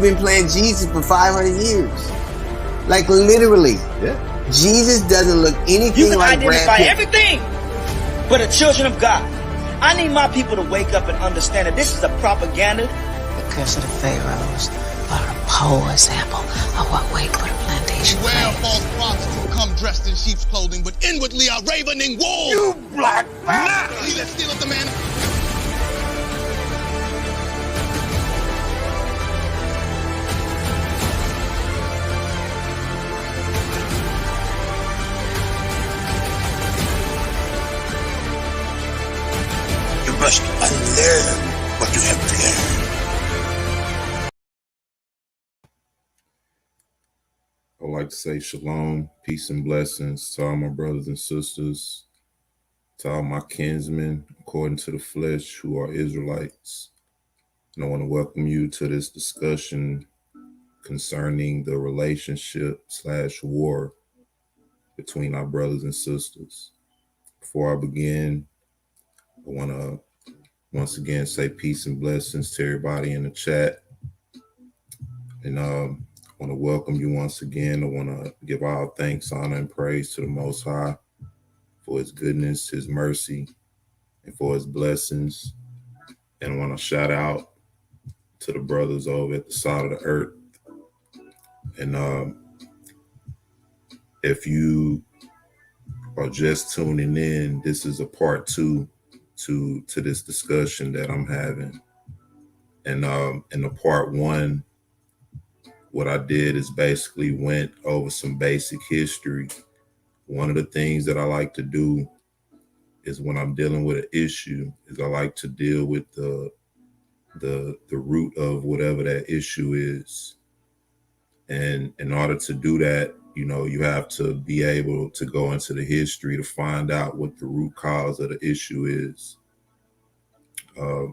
been playing Jesus for 500 years. Like literally. Yeah. Jesus doesn't look anything like Brad Pitt. You can identify everything but the children of God. I need my people to wake up and understand that this is a propaganda. The curse of the pharaohs are a poor example of what wait for the plantation. Beware false prophets who come dressed in sheep's clothing, but inwardly are ravening wolves. You black bastard! He that stealeth the man. You must unlearn what you have learned. I'd like to say shalom, peace and blessings to all my brothers and sisters, to all my kinsmen, according to the flesh, who are Israelites. And I want to welcome you to this discussion concerning the relationship/war between our brothers and sisters. Before I begin, I want to once again say peace and blessings to everybody in the chat. And I want to welcome you once again. I want to give all thanks, honor, and praise to the Most High for his goodness, his mercy, and for his blessings. And I want to shout out to the brothers over at the side of the earth. And if you are just tuning in, this is a part 2 to this discussion that I'm having. And in the part 1, what I did is basically went over some basic history. One of the things that I like to do is when I'm dealing with an issue is I like to deal with the root of whatever that issue is. And in order to do that, you know, you have to be able to go into the history to find out what the root cause of the issue is. I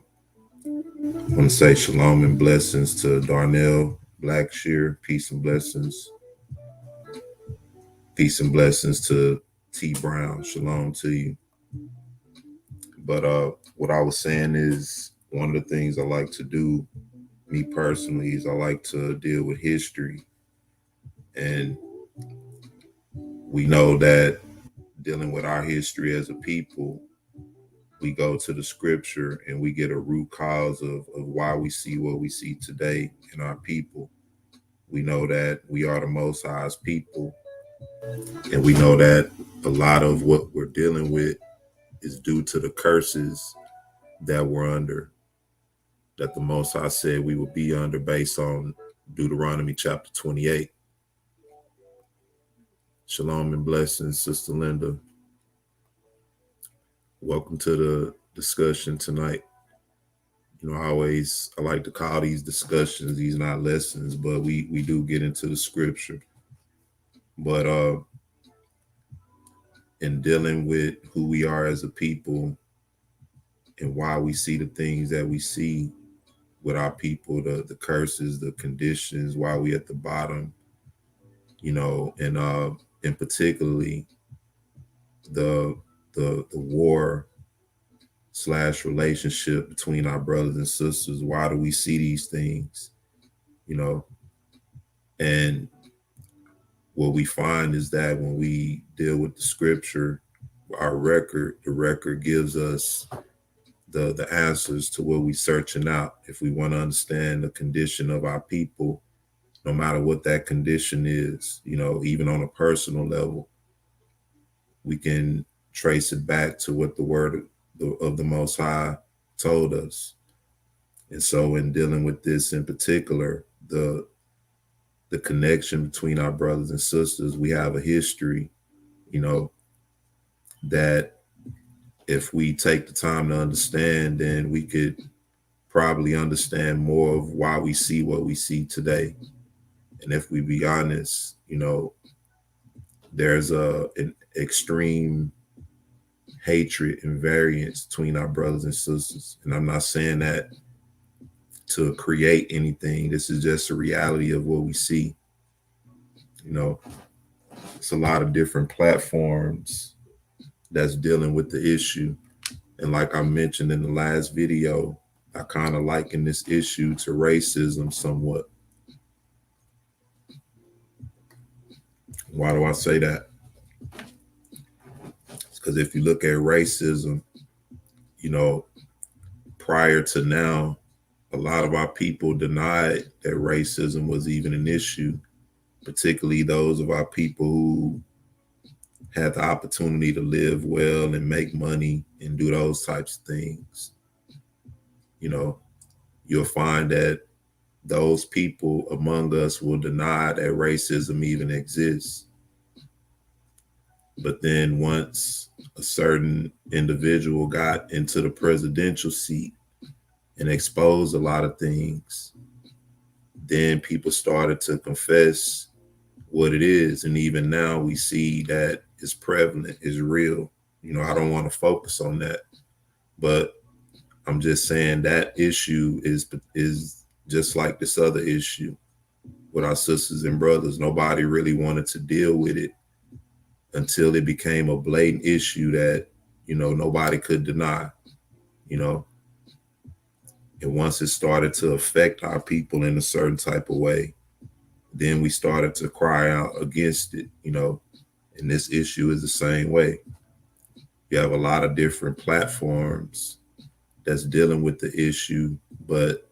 want to say shalom and blessings to Darnell Blackshear, peace and blessings. Peace and blessings to T Brown, shalom to you. But what I was saying is one of the things I like to do, me personally, is I like to deal with history. And we know that dealing with our history as a people, we go to the scripture and we get a root cause of why we see what we see today in our people. We know that we are the Most High's people. And we know that a lot of what we're dealing with is due to the curses that we're under, that the Most High said we would be under based on Deuteronomy chapter 28. Shalom and blessings, Sister Linda. Welcome to the discussion tonight. You know, I like to call these discussions, these not lessons, but we do get into the scripture. But in dealing with who we are as a people and why we see the things that we see with our people, the curses, the conditions, why we at the bottom, you know, and particularly the war / relationship between our brothers and sisters. Why do we see these things, you know? And what we find is that when we deal with the scripture, the record gives us the answers to what we're searching out. If we want to understand the condition of our people, no matter what that condition is, you know, even on a personal level, we can trace it back to what the word of the Most High told us. And so in dealing with this in particular, the connection between our brothers and sisters, we have a history, you know, that if we take the time to understand, then we could probably understand more of why we see what we see today. And if we be honest, you know, there's an extreme hatred and variance between our brothers and sisters. And I'm not saying that to create anything. This is just a reality of what we see. You know, it's a lot of different platforms that's dealing with the issue. And like I mentioned in the last video, I kind of liken this issue to racism somewhat. Why do I say that? Because if you look at racism, you know, prior to now, a lot of our people denied that racism was even an issue, particularly those of our people who had the opportunity to live well and make money and do those types of things. You know, you'll find that those people among us will deny that racism even exists. But then once a certain individual got into the presidential seat and exposed a lot of things, then people started to confess what it is. And even now we see that it's prevalent, it's real. You know, I don't want to focus on that, but I'm just saying that issue is just like this other issue with our sisters and brothers. Nobody really wanted to deal with it until it became a blatant issue that, you know, nobody could deny, you know. And once it started to affect our people in a certain type of way, then we started to cry out against it, you know. And this issue is the same way. You have a lot of different platforms that's dealing with the issue, but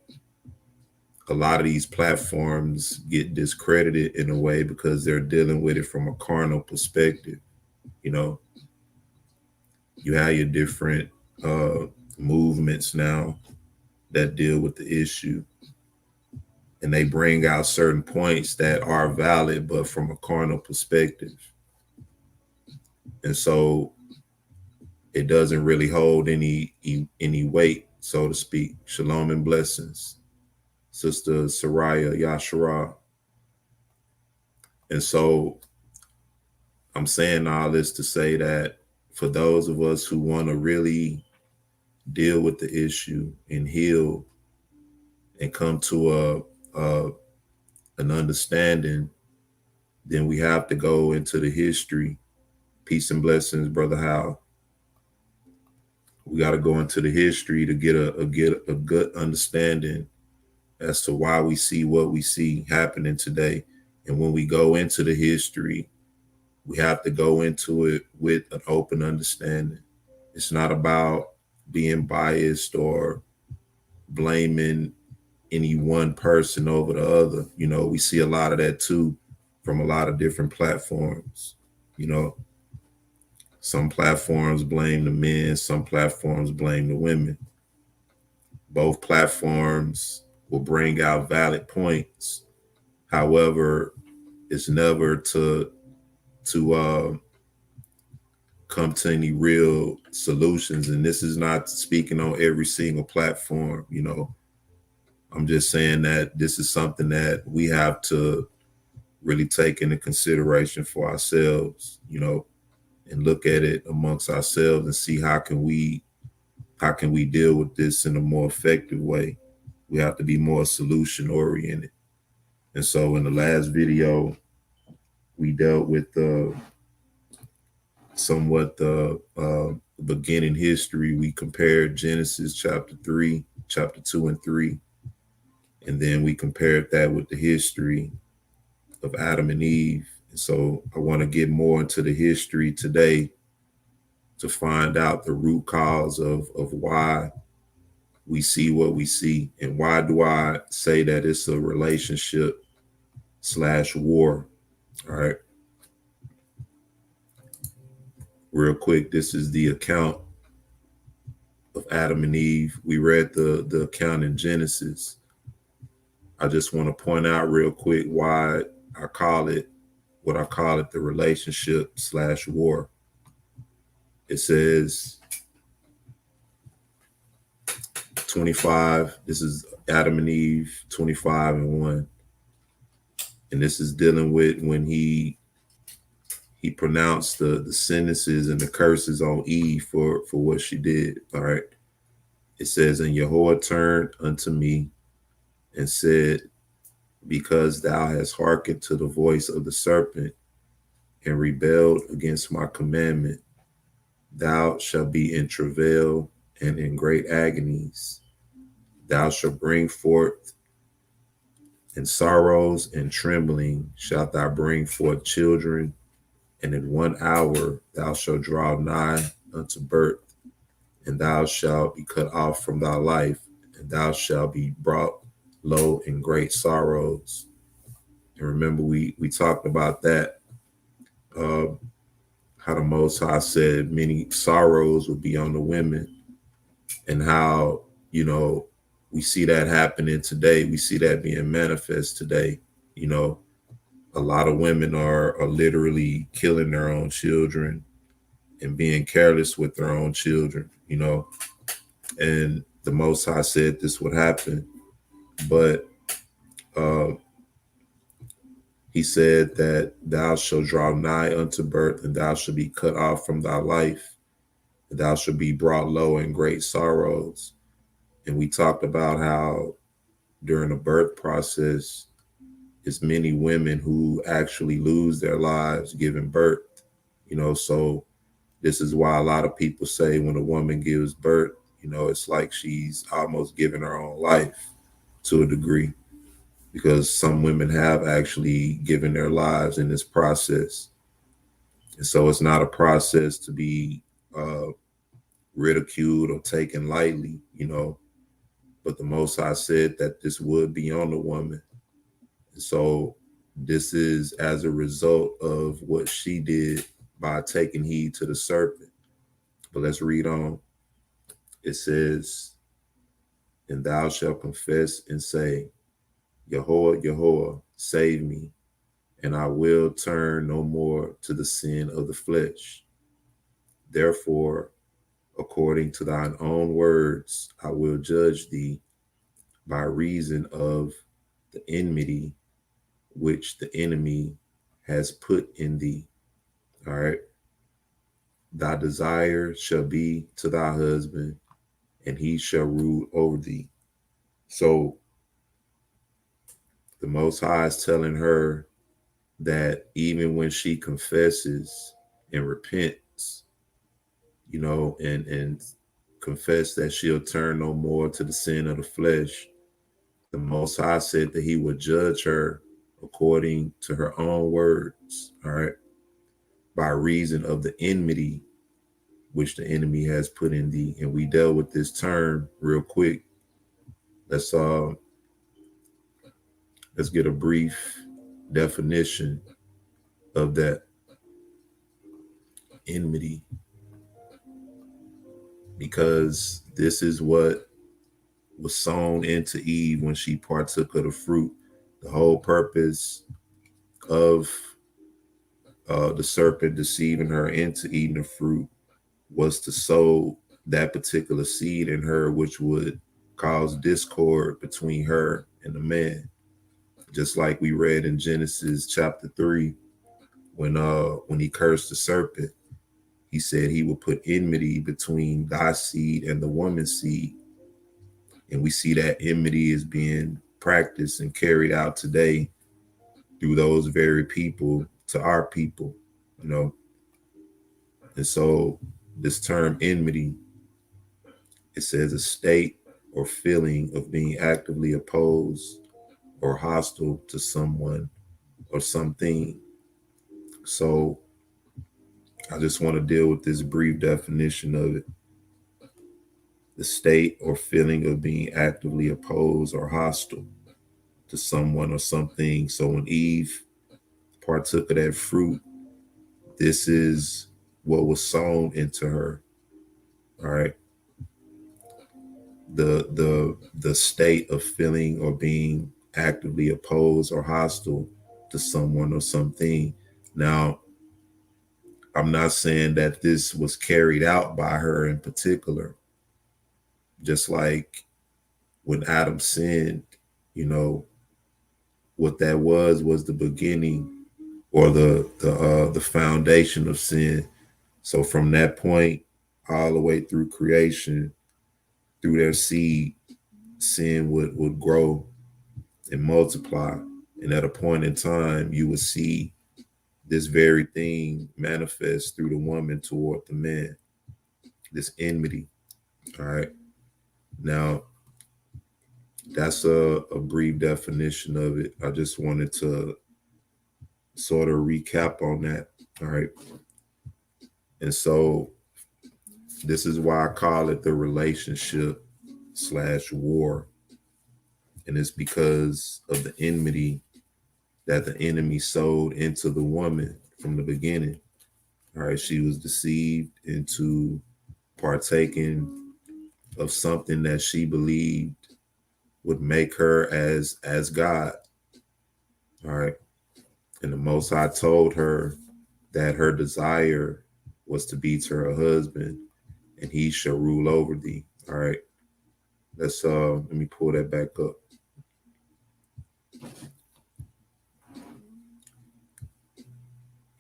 a lot of these platforms get discredited in a way because they're dealing with it from a carnal perspective. You know, you have your different movements now that deal with the issue, and they bring out certain points that are valid, but from a carnal perspective. And so it doesn't really hold any weight, so to speak. Shalom and blessings, Sister Saraya Yashara. And so I'm saying all this to say that for those of us who want to really deal with the issue and heal and come to an understanding, then we have to go into the history. Peace and blessings, Brother Hal. We got to go into the history to get a good understanding as to why we see what we see happening today. And when we go into the history, we have to go into it with an open understanding. It's not about being biased or blaming any one person over the other. You know, we see a lot of that too from a lot of different platforms. You know, some platforms blame the men, some platforms blame the women. Both platforms will bring out valid points. However, it's never to come to any real solutions. And this is not speaking on every single platform. You know, I'm just saying that this is something that we have to really take into consideration for ourselves, you know, and look at it amongst ourselves and see how can we deal with this in a more effective way. We have to be more solution oriented. And so in the last video, we dealt with somewhat the beginning history. We compared Genesis chapter 3, chapter 2 and 3. And then we compared that with the history of Adam and Eve. And so I want to get more into the history today to find out the root cause of why we see what we see. And why do I say that it's a relationship / war? All right. Real quick, this is the account of Adam and Eve. We read the account in Genesis. I just want to point out real quick why I call it what I call it, the relationship / war. It says 25. This is Adam and Eve 25 and 1. And this is dealing with when he pronounced the sentences and the curses on Eve for what she did. All right. It says, and Yahweh turned unto me and said, because thou hast hearkened to the voice of the serpent and rebelled against my commandment, thou shalt be in travail and in great agonies. Thou shalt bring forth In sorrows and trembling shalt thou bring forth children, and in 1 hour thou shalt draw nigh unto birth, and thou shalt be cut off from thy life, and thou shalt be brought low in great sorrows. And remember, we talked about that, how the Most High said many sorrows would be on the women, and how, we see that happening today. We see that being manifest today. A lot of women are literally killing their own children and being careless with their own children, and the Most High said this would happen. But he said that thou shalt draw nigh unto birth, and thou shalt be cut off from thy life, and thou shalt be brought low in great sorrows. And we talked about how during the birth process, it's many women who actually lose their lives giving birth, so this is why a lot of people say when a woman gives birth, it's like she's almost giving her own life to a degree, because some women have actually given their lives in this process. And so it's not a process to be ridiculed or taken lightly, but the Most High said that this would be on the woman. And so this is as a result of what she did by taking heed to the serpent. But let's read on. It says, and thou shalt confess and say, Yehovah, Yehovah, save me, and I will turn no more to the sin of the flesh. Therefore, according to thine own words, I will judge thee by reason of the enmity which the enemy has put in thee. All right. Thy desire shall be to thy husband, and he shall rule over thee. So the Most High is telling her that even when she confesses and repents, and confess that she'll turn no more to the sin of the flesh, the Most High said that he would judge her according to her own words, all right, by reason of the enmity which the enemy has put in thee. And we dealt with this term real quick. Let's get a brief definition of that enmity, because this is what was sown into Eve when she partook of the fruit. The whole purpose of the serpent deceiving her into eating the fruit was to sow that particular seed in her, which would cause discord between her and the man. Just like we read in Genesis chapter 3, when he cursed the serpent, he said he would put enmity between thy seed and the woman's seed. And we see that enmity is being practiced and carried out today through those very people to our people, And so this term enmity, it says a state or feeling of being actively opposed or hostile to someone or something. So I just want to deal with this brief definition of it. The state or feeling of being actively opposed or hostile to someone or something. So when Eve partook of that fruit, this is what was sown into her. All right. The state of feeling or being actively opposed or hostile to someone or something. Now, I'm not saying that this was carried out by her in particular. Just like when Adam sinned, what that was the beginning or the foundation of sin. So from that point all the way through creation, through their seed, sin would grow and multiply. And at a point in time, you would see this very thing manifest through the woman toward the man, this enmity. All right. Now, that's a brief definition of it. I just wanted to sort of recap on that. All right. And so this is why I call it the relationship / war. And it's because of the enmity that the enemy sowed into the woman from the beginning. All right. She was deceived into partaking of something that she believed would make her as God. All right. And the Most High told her that her desire was to be to her husband, and he shall rule over thee. All right. Let me pull that back up.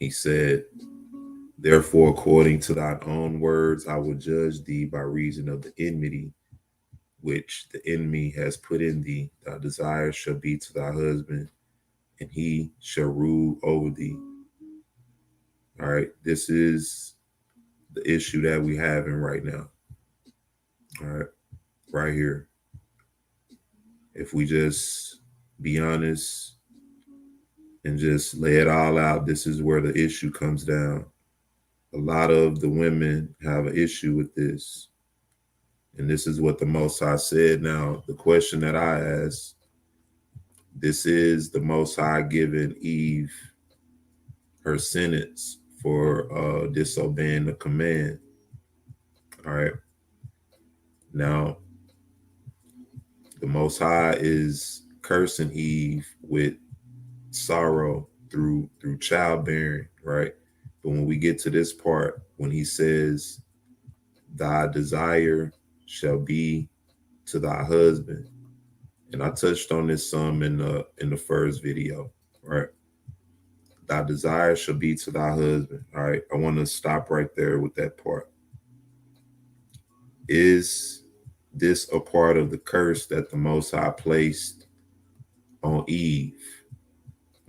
He said, therefore, according to thine own words, I will judge thee by reason of the enmity which the enemy has put in thee. Thy desire shall be to thy husband, and he shall rule over thee. All right. This is the issue that we having right now. All right. Right here. If we just be honest and just lay it all out, this is where the issue comes down. A lot of the women have an issue with this. And this is what the Most High said. Now, the question that I asked, this is the Most High giving Eve her sentence for disobeying the command. All right. Now, the Most High is cursing Eve with sorrow through childbearing, right? But when we get to this part, when he says, thy desire shall be to thy husband, and I touched on this some in the first video, right? Thy desire shall be to thy husband. All right. I want to stop right there with that part. Is this a part of the curse that the Most High placed on Eve?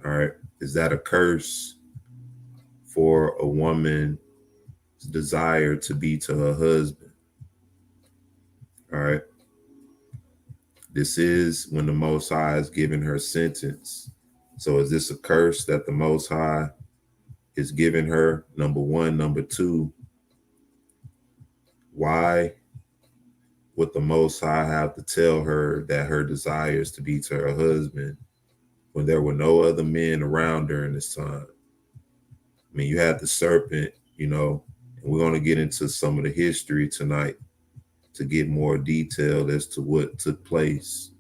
All right. Is that a curse for a woman's desire to be to her husband? All right. This is when the Most High is giving her sentence. So is this a curse that the Most High is giving her? Number one. Number two, why would the Most High have to tell her that her desire is to be to her husband when there were no other men around during this time? I mean, you had the serpent, and we're going to get into some of the history tonight to get more detail as to what took place,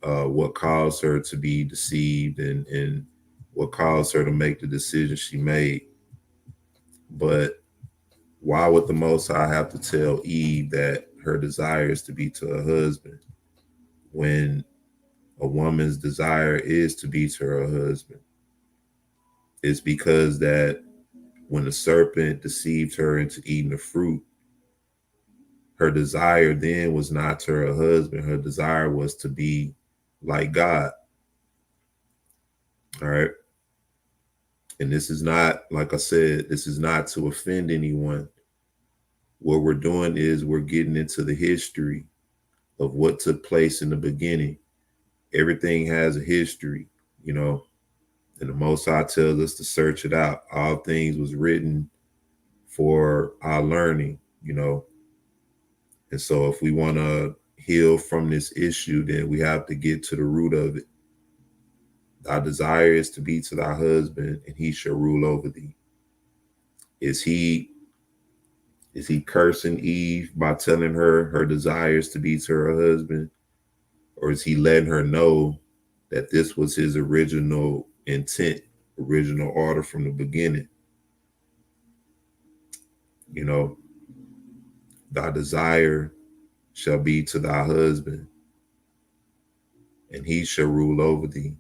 what caused her to be deceived, and what caused her to make the decision she made. But why would the Most High have to tell Eve that her desire is to be to her husband when a woman's desire is to be to her husband? It's because that when the serpent deceived her into eating the fruit, her desire then was not to her husband. Her desire was to be like God. All right. And this is not, like I said, this is not to offend anyone. What we're doing is we're getting into the history of what took place in the beginning. Everything has a history, and the Most High tells us to search it out. All things was written for our learning, And so if we want to heal from this issue, then we have to get to the root of it. Thy desire is to be to thy husband, and he shall rule over thee. Is he cursing Eve by telling her desires to be to her husband? Or is he letting her know that this was his original intent, original order from the beginning? Thy desire shall be to thy husband, and he shall rule over thee.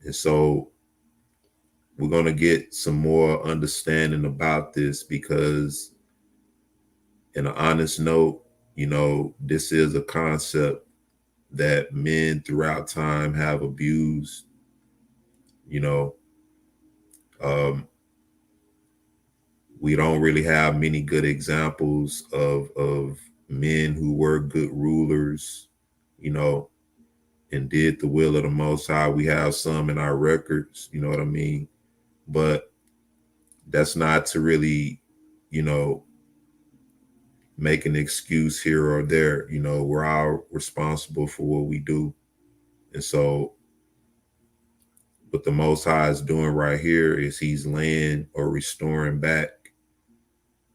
And so we're going to get some more understanding about this, because in an honest note, this is a concept that men throughout time have abused. We don't really have many good examples of men who were good rulers you know, and did the will of the Most High. We have some in our records, you know what I mean? But that's not to really, you know, make an excuse here or there. You know, we're all responsible for what we do. And so what the Most High is doing right here is he's laying or restoring back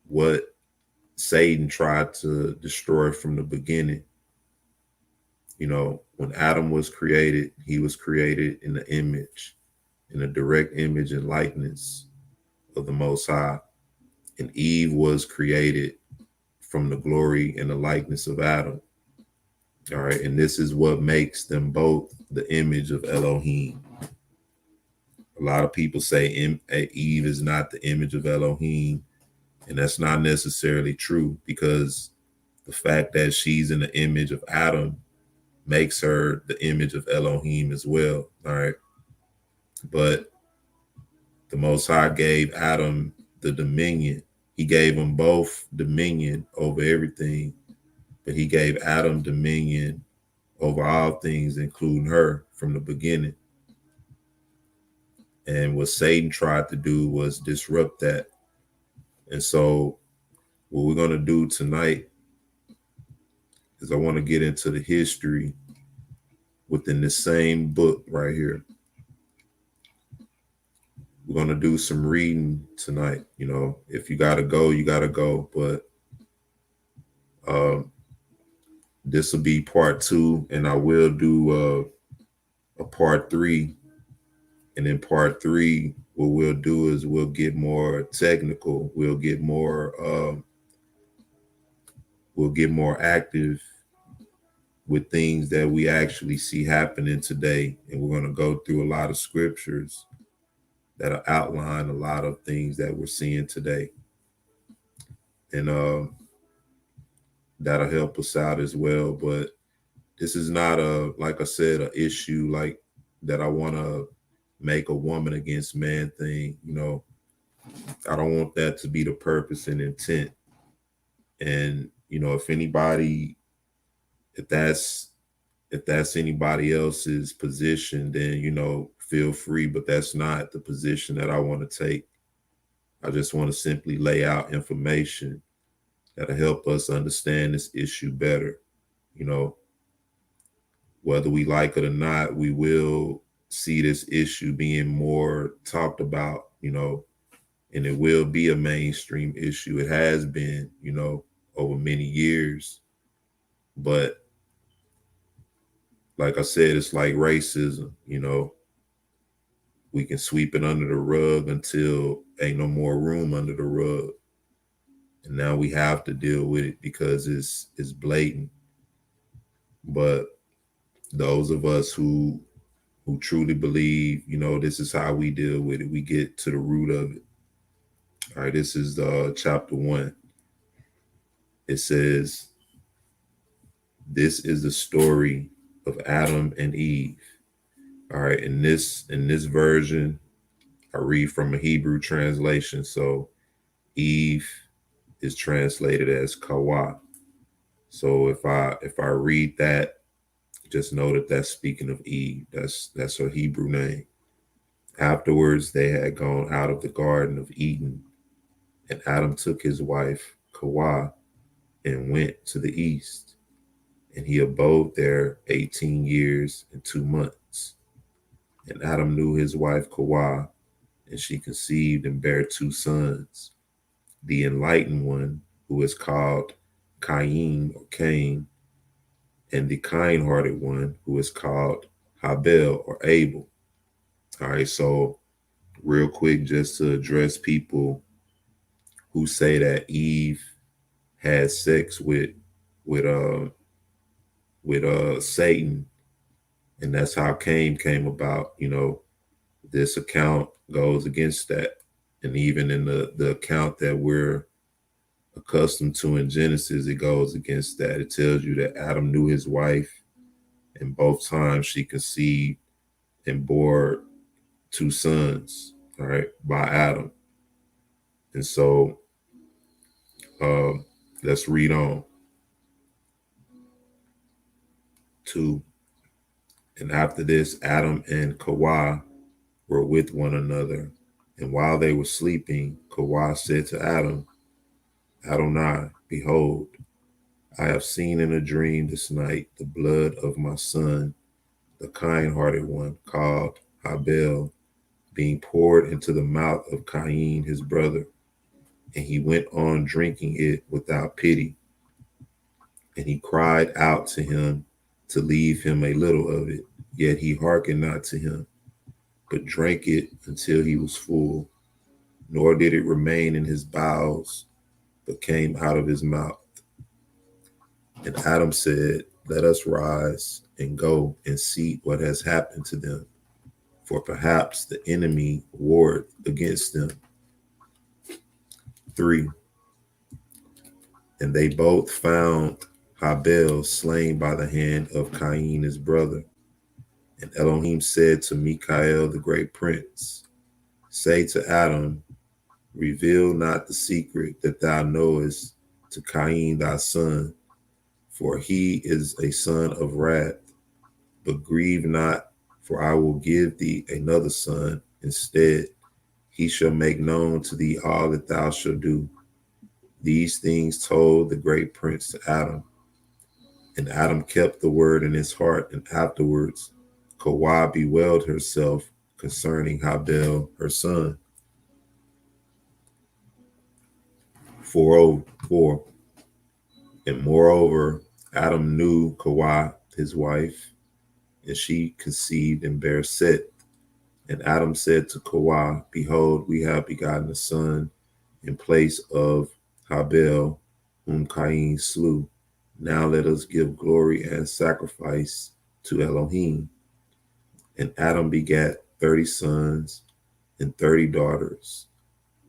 what Satan tried to destroy from the beginning. You know, when Adam was created, he was created in the image, in a direct image and likeness of the Most High. And Eve was created from the glory and the likeness of Adam. All right. And this is what makes them both the image of Elohim. A lot of people say Eve is not the image of Elohim. And that's not necessarily true, because the fact that she's in the image of Adam makes her the image of Elohim as well. All right. But the Most High gave Adam the dominion. He gave them both dominion over everything, but he gave Adam dominion over all things, including her, from the beginning. And what Satan tried to do was disrupt that. And so what we're going to do tonight is I want to get into the history within the same book right here. We're going to do some reading tonight. You know, if you got to go, you got to go. But this will be part 2, and I will do a part 3. And in part 3, what we'll do is we'll get more technical. We'll get more active with things that we actually see happening today. And we're going to go through a lot of scriptures that'll outline a lot of things that we're seeing today. And that'll help us out as well. But this is not like I said, an issue like that I want to make a woman against man thing. You know, I don't want that to be the purpose and intent. And, you know, if that's anybody else's position, then, you know, feel free, but that's not the position that I want to take. I just want to simply lay out information that'll help us understand this issue better. You know, whether we like it or not, we will see this issue being more talked about, you know, and it will be a mainstream issue. It has been, you know, over many years. But like I said, it's like racism, you know. We can sweep it under the rug until ain't no more room under the rug. And now we have to deal with it because it's blatant. But those of us who truly believe, you know, this is how we deal with it. We get to the root of it. All right, this is chapter 1. It says, this is the story of Adam and Eve. All right, in this version, I read from a Hebrew translation. So Eve is translated as Kawa. So if I read that, just know that that's speaking of Eve. That's her Hebrew name. Afterwards, they had gone out of the Garden of Eden, and Adam took his wife, Kawa, and went to the east. And he abode there 18 years and 2 months. And Adam knew his wife, Kawa, and she conceived and bare 2 sons. The enlightened one, who is called Cain or Cain, and the kind-hearted one, who is called Habel or Abel. All right, so real quick, just to address people who say that Eve had sex with Satan, and that's how Cain came about. You know, this account goes against that. And even in the account that we're accustomed to in Genesis, it goes against that. It tells you that Adam knew his wife, and both times she conceived and bore 2 sons, all right, by Adam. And so let's read on. 2. And after this, Adam and Kawah were with one another. And while they were sleeping, Kawah said to Adam, Adonai, behold, I have seen in a dream this night the blood of my son, the kind-hearted one, called Habel, being poured into the mouth of Cain, his brother. And he went on drinking it without pity. And he cried out to him to leave him a little of it. Yet he hearkened not to him, but drank it until he was full. Nor did it remain in his bowels, but came out of his mouth. And Adam said, let us rise and go and see what has happened to them, for perhaps the enemy warred against them. 3. And they both found Habel slain by the hand of Cain his brother. And Elohim said to Michael the great prince, say to Adam, reveal not the secret that thou knowest to Cain thy son, for he is a son of wrath. But grieve not, for I will give thee another son instead. He shall make known to thee all that thou shalt do. These things told the great prince to Adam. And Adam kept the word in his heart, and afterwards Kawah bewailed herself concerning Habel, her son. 4:04. And moreover, Adam knew Kawah, his wife, and she conceived and bare Seth. And Adam said to Kawah, behold, we have begotten a son in place of Habel, whom Cain slew. Now let us give glory and sacrifice to Elohim. And Adam begat 30 sons and 30 daughters.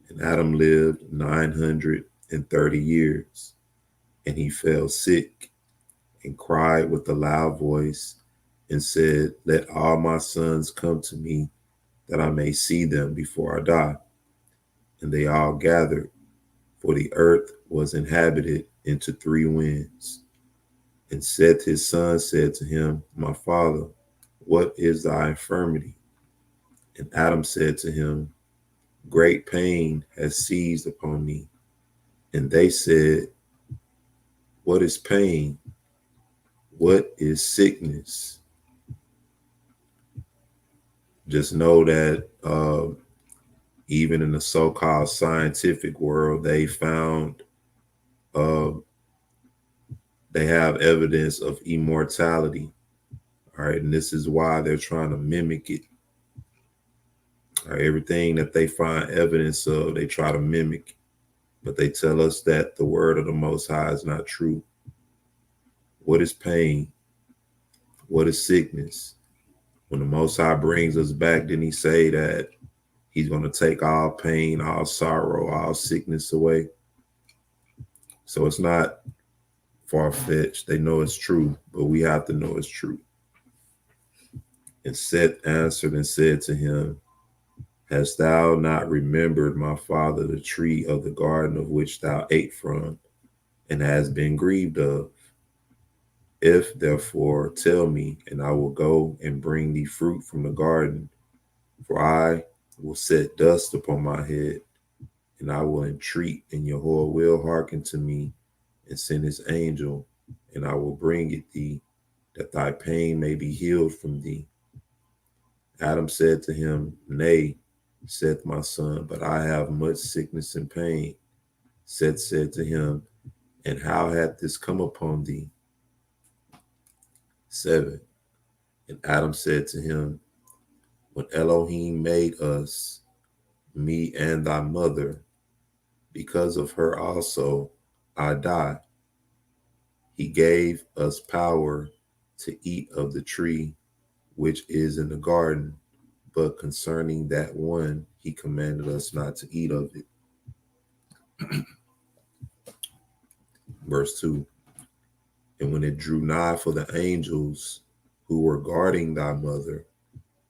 And Adam lived 930 years. And he fell sick and cried with a loud voice and said, let all my sons come to me, that I may see them before I die. And they all gathered, for the earth was inhabited into 3 winds. And Seth his son said to him, my father, what is thy infirmity? And Adam said to him, great pain has seized upon me. And they said, what is pain? What is sickness? Just know that even in the so-called scientific world, they found they have evidence of immortality. All right, and this is why they're trying to mimic it. All right, everything that they find evidence of, they try to mimic, but they tell us that the word of the Most High is not true. What is pain? What is sickness? When the Most High brings us back, didn't he say that he's going to take all pain, all sorrow, all sickness away? So it's not far-fetched. They know it's true, but we have to know it's true. And Seth answered and said to him, hast thou not remembered, my father, the tree of the garden of which thou ate from, and hast been grieved of? If, therefore, tell me, and I will go and bring thee fruit from the garden, for I will set dust upon my head, and I will entreat, and Yahweh will hearken to me, and send his angel, and I will bring it thee, that thy pain may be healed from thee. Adam said to him, nay, Seth my son, but I have much sickness and pain. Seth said to him, and how hath this come upon thee? 7. And Adam said to him, when Elohim made us, me and thy mother, because of her also I die. He gave us power to eat of the tree which is in the garden, but concerning that one, he commanded us not to eat of it. Verse 2. And when it drew nigh for the angels who were guarding thy mother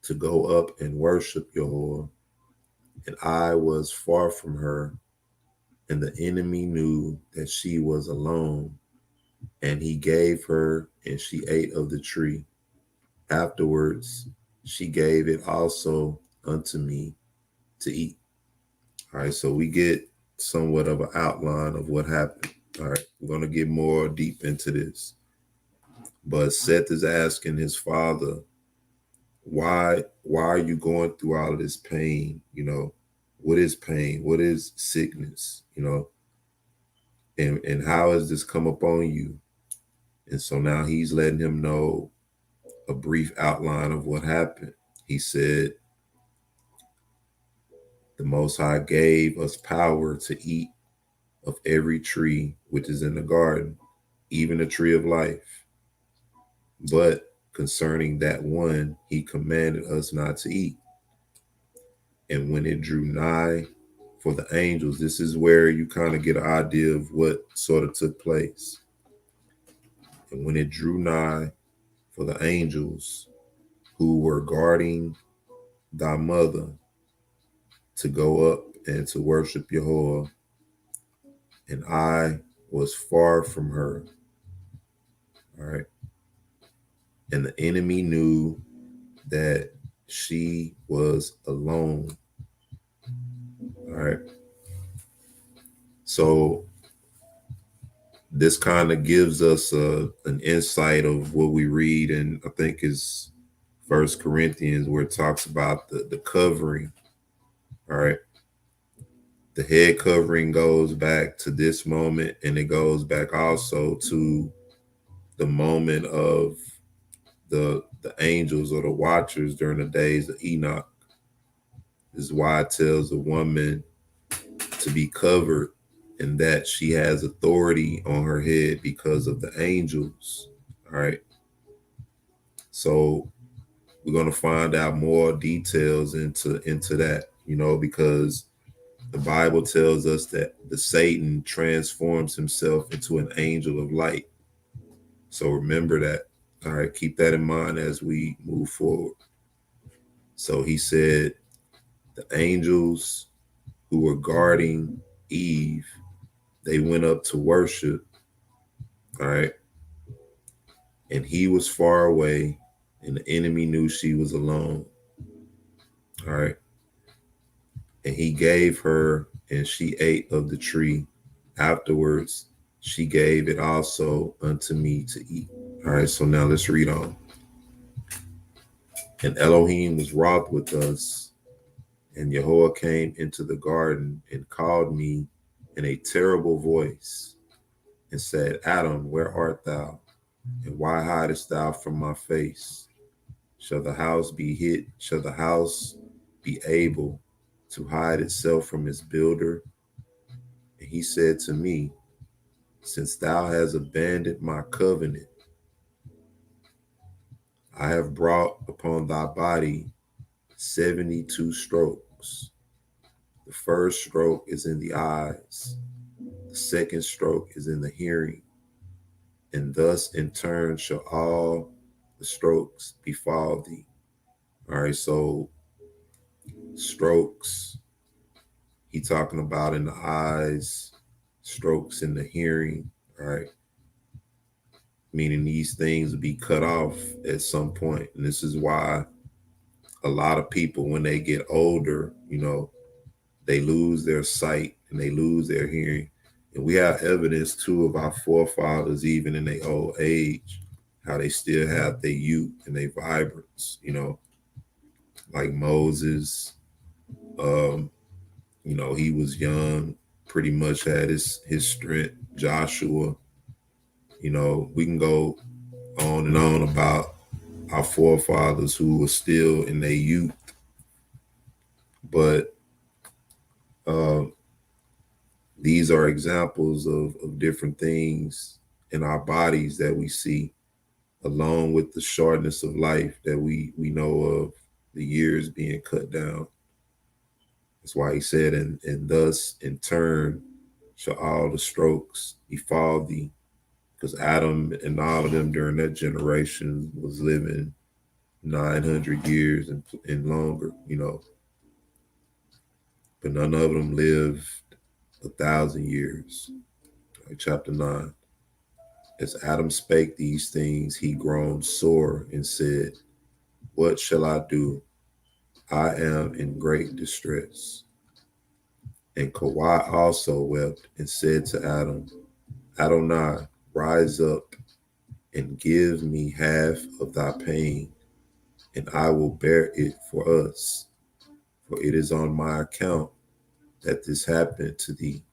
to go up and worship Yahweh, and I was far from her, and the enemy knew that she was alone, And he gave her, and she ate of the tree. Afterwards, she gave it also unto me to eat. All right, so we get somewhat of an outline of what happened. All right, we're going to get more deep into this. But Seth is asking his father, why are you going through all of this pain? What is pain? What is sickness? And how has this come upon you? And so now he's letting him know a brief outline of what happened. He said, the Most High gave us power to eat of every tree which is in the garden, even the tree of life. But concerning that one, he commanded us not to eat. And when it drew nigh for the angels, this is where you kind of get an idea of what sort of took place. And when it drew nigh for the angels who were guarding thy mother to go up and to worship Yahweh, and I was far from her. All right. And the enemy knew that she was alone. All right. So this kind of gives us an insight of what we read, and I think is 1 Corinthians, where it talks about the covering. All right. The head covering goes back to this moment, and it goes back also to the moment of the angels or the watchers during the days of Enoch. This is why it tells a woman to be covered, and that she has authority on her head because of the angels. All right. So we're going to find out more details into that, because the Bible tells us that the Satan transforms himself into an angel of light. So remember that. All right. Keep that in mind as we move forward. So he said, the angels who were guarding Eve, they went up to worship. All right. And he was far away, and the enemy knew she was alone. All right. And he gave her, and she ate of the tree. Afterwards, she gave it also unto me to eat. All right. So now let's read on. And Elohim was wroth with us, and Yahweh came into the garden and called me in a terrible voice and said, Adam, where art thou? And why hidest thou from my face? Shall the house be hid? Shall the house be able to hide itself from its builder? And he said to me, since thou hast abandoned my covenant, I have brought upon thy body 72 strokes. The first stroke is in the eyes. The second stroke is in the hearing. And thus in turn shall all the strokes befall thee. All right, so strokes, he talking about in the eyes, strokes in the hearing, all right? Meaning these things will be cut off at some point. And this is why a lot of people, when they get older, they lose their sight and they lose their hearing. And we have evidence too of our forefathers, even in their old age, how they still have their youth and their vibrance, like Moses. He was young, pretty much had his strength. Joshua, we can go on and on about our forefathers who were still in their youth. But these are examples of different things in our bodies that we see, along with the shortness of life that we know of, the years being cut down. That's why he said, and thus in turn shall all the strokes befall thee, because Adam and all of them during that generation was living 900 years and longer, but none of them lived 1,000 years. Like chapter 9. As Adam spake these things, he groaned sore and said, what shall I do? I am in great distress. And Kawhi also wept and said to Adam, Adonai, rise up and give me half of thy pain, and I will bear it for us. For it is on my account that this happened to thee,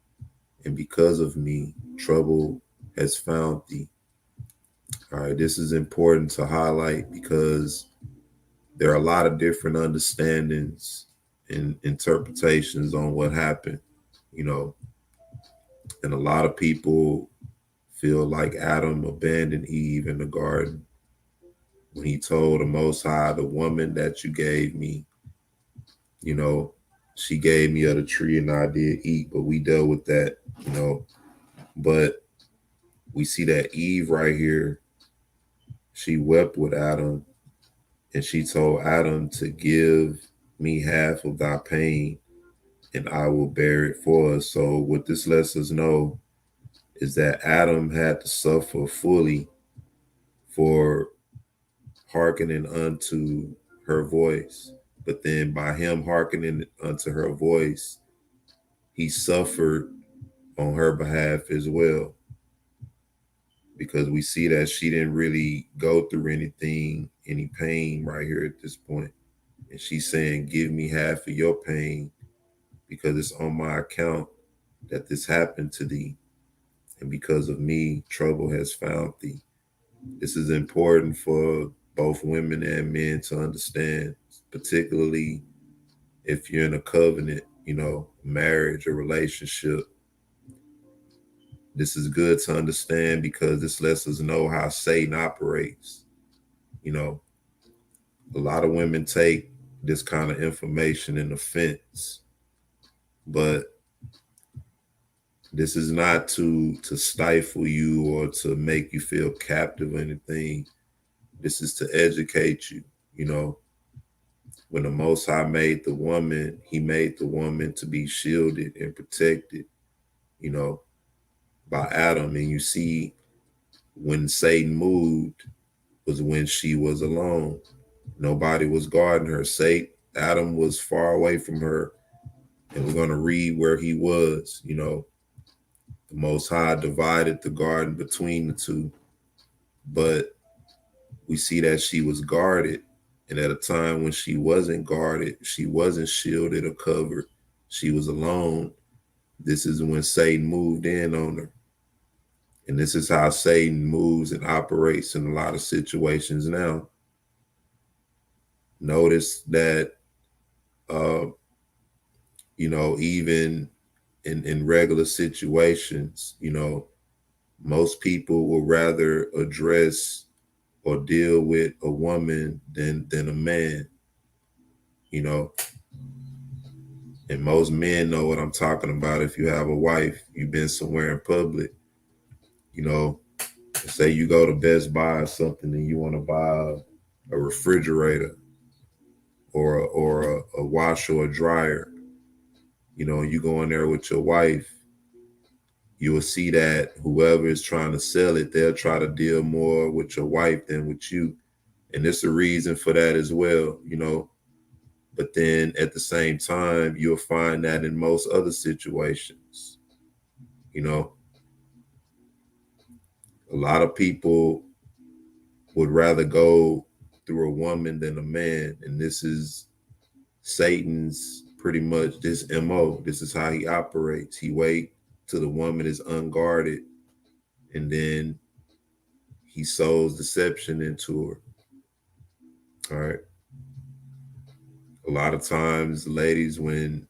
and because of me, trouble has found thee. All right, this is important to highlight because there are a lot of different understandings and interpretations on what happened, you know, and a lot of people feel like Adam abandoned Eve in the garden when he told the Most High, the woman that you gave me, you know, she gave me of the tree and I did eat, but we dealt with that, you know. But we see that Eve right here, she wept with Adam and she told Adam to give me half of thy pain and I will bear it for us. So what this lets us know is that Adam had to suffer fully for hearkening unto her voice. But then by him hearkening unto her voice, he suffered on her behalf as well. Because we see that she didn't really go through any pain right here at this point. And she's saying, give me half of your pain because it's on my account that this happened to thee. And because of me, trouble has found thee. This is important for both women and men to understand, particularly if you're in a covenant, you know, marriage or relationship. This is good to understand because this lets us know how Satan operates. You know, a lot of women take this kind of information in offense, but this is not to stifle you or to make you feel captive or anything. This is to educate you, you know. When the Most High made the woman, he made the woman to be shielded and protected, you know, by Adam. And you see when Satan moved was when she was alone. Nobody was guarding her. Adam was far away from her. And we're going to read where he was, you know. The Most High divided the garden between the two, but we see that she was guarded. And at a time when she wasn't guarded, she wasn't shielded or covered, she was alone. This is when Satan moved in on her. And this is how Satan moves and operates in a lot of situations now. Notice that, you know, even in regular situations, you know, most people will rather address or deal with a woman than a man, you know. And most men know what I'm talking about. If you have a wife, you've been somewhere in public, you know, say you go to Best Buy or something and you want to buy a refrigerator or a washer or a dryer, you know, you go in there with your wife, you will see that whoever is trying to sell it, they'll try to deal more with your wife than with you. And there's a reason for that as well, you know. But then at the same time, you'll find that in most other situations, you know, a lot of people would rather go through a woman than a man. And this is Satan's pretty much this MO. This is how he operates. He wait till the woman is unguarded and then he sows deception into her. All right. A lot of times, ladies, when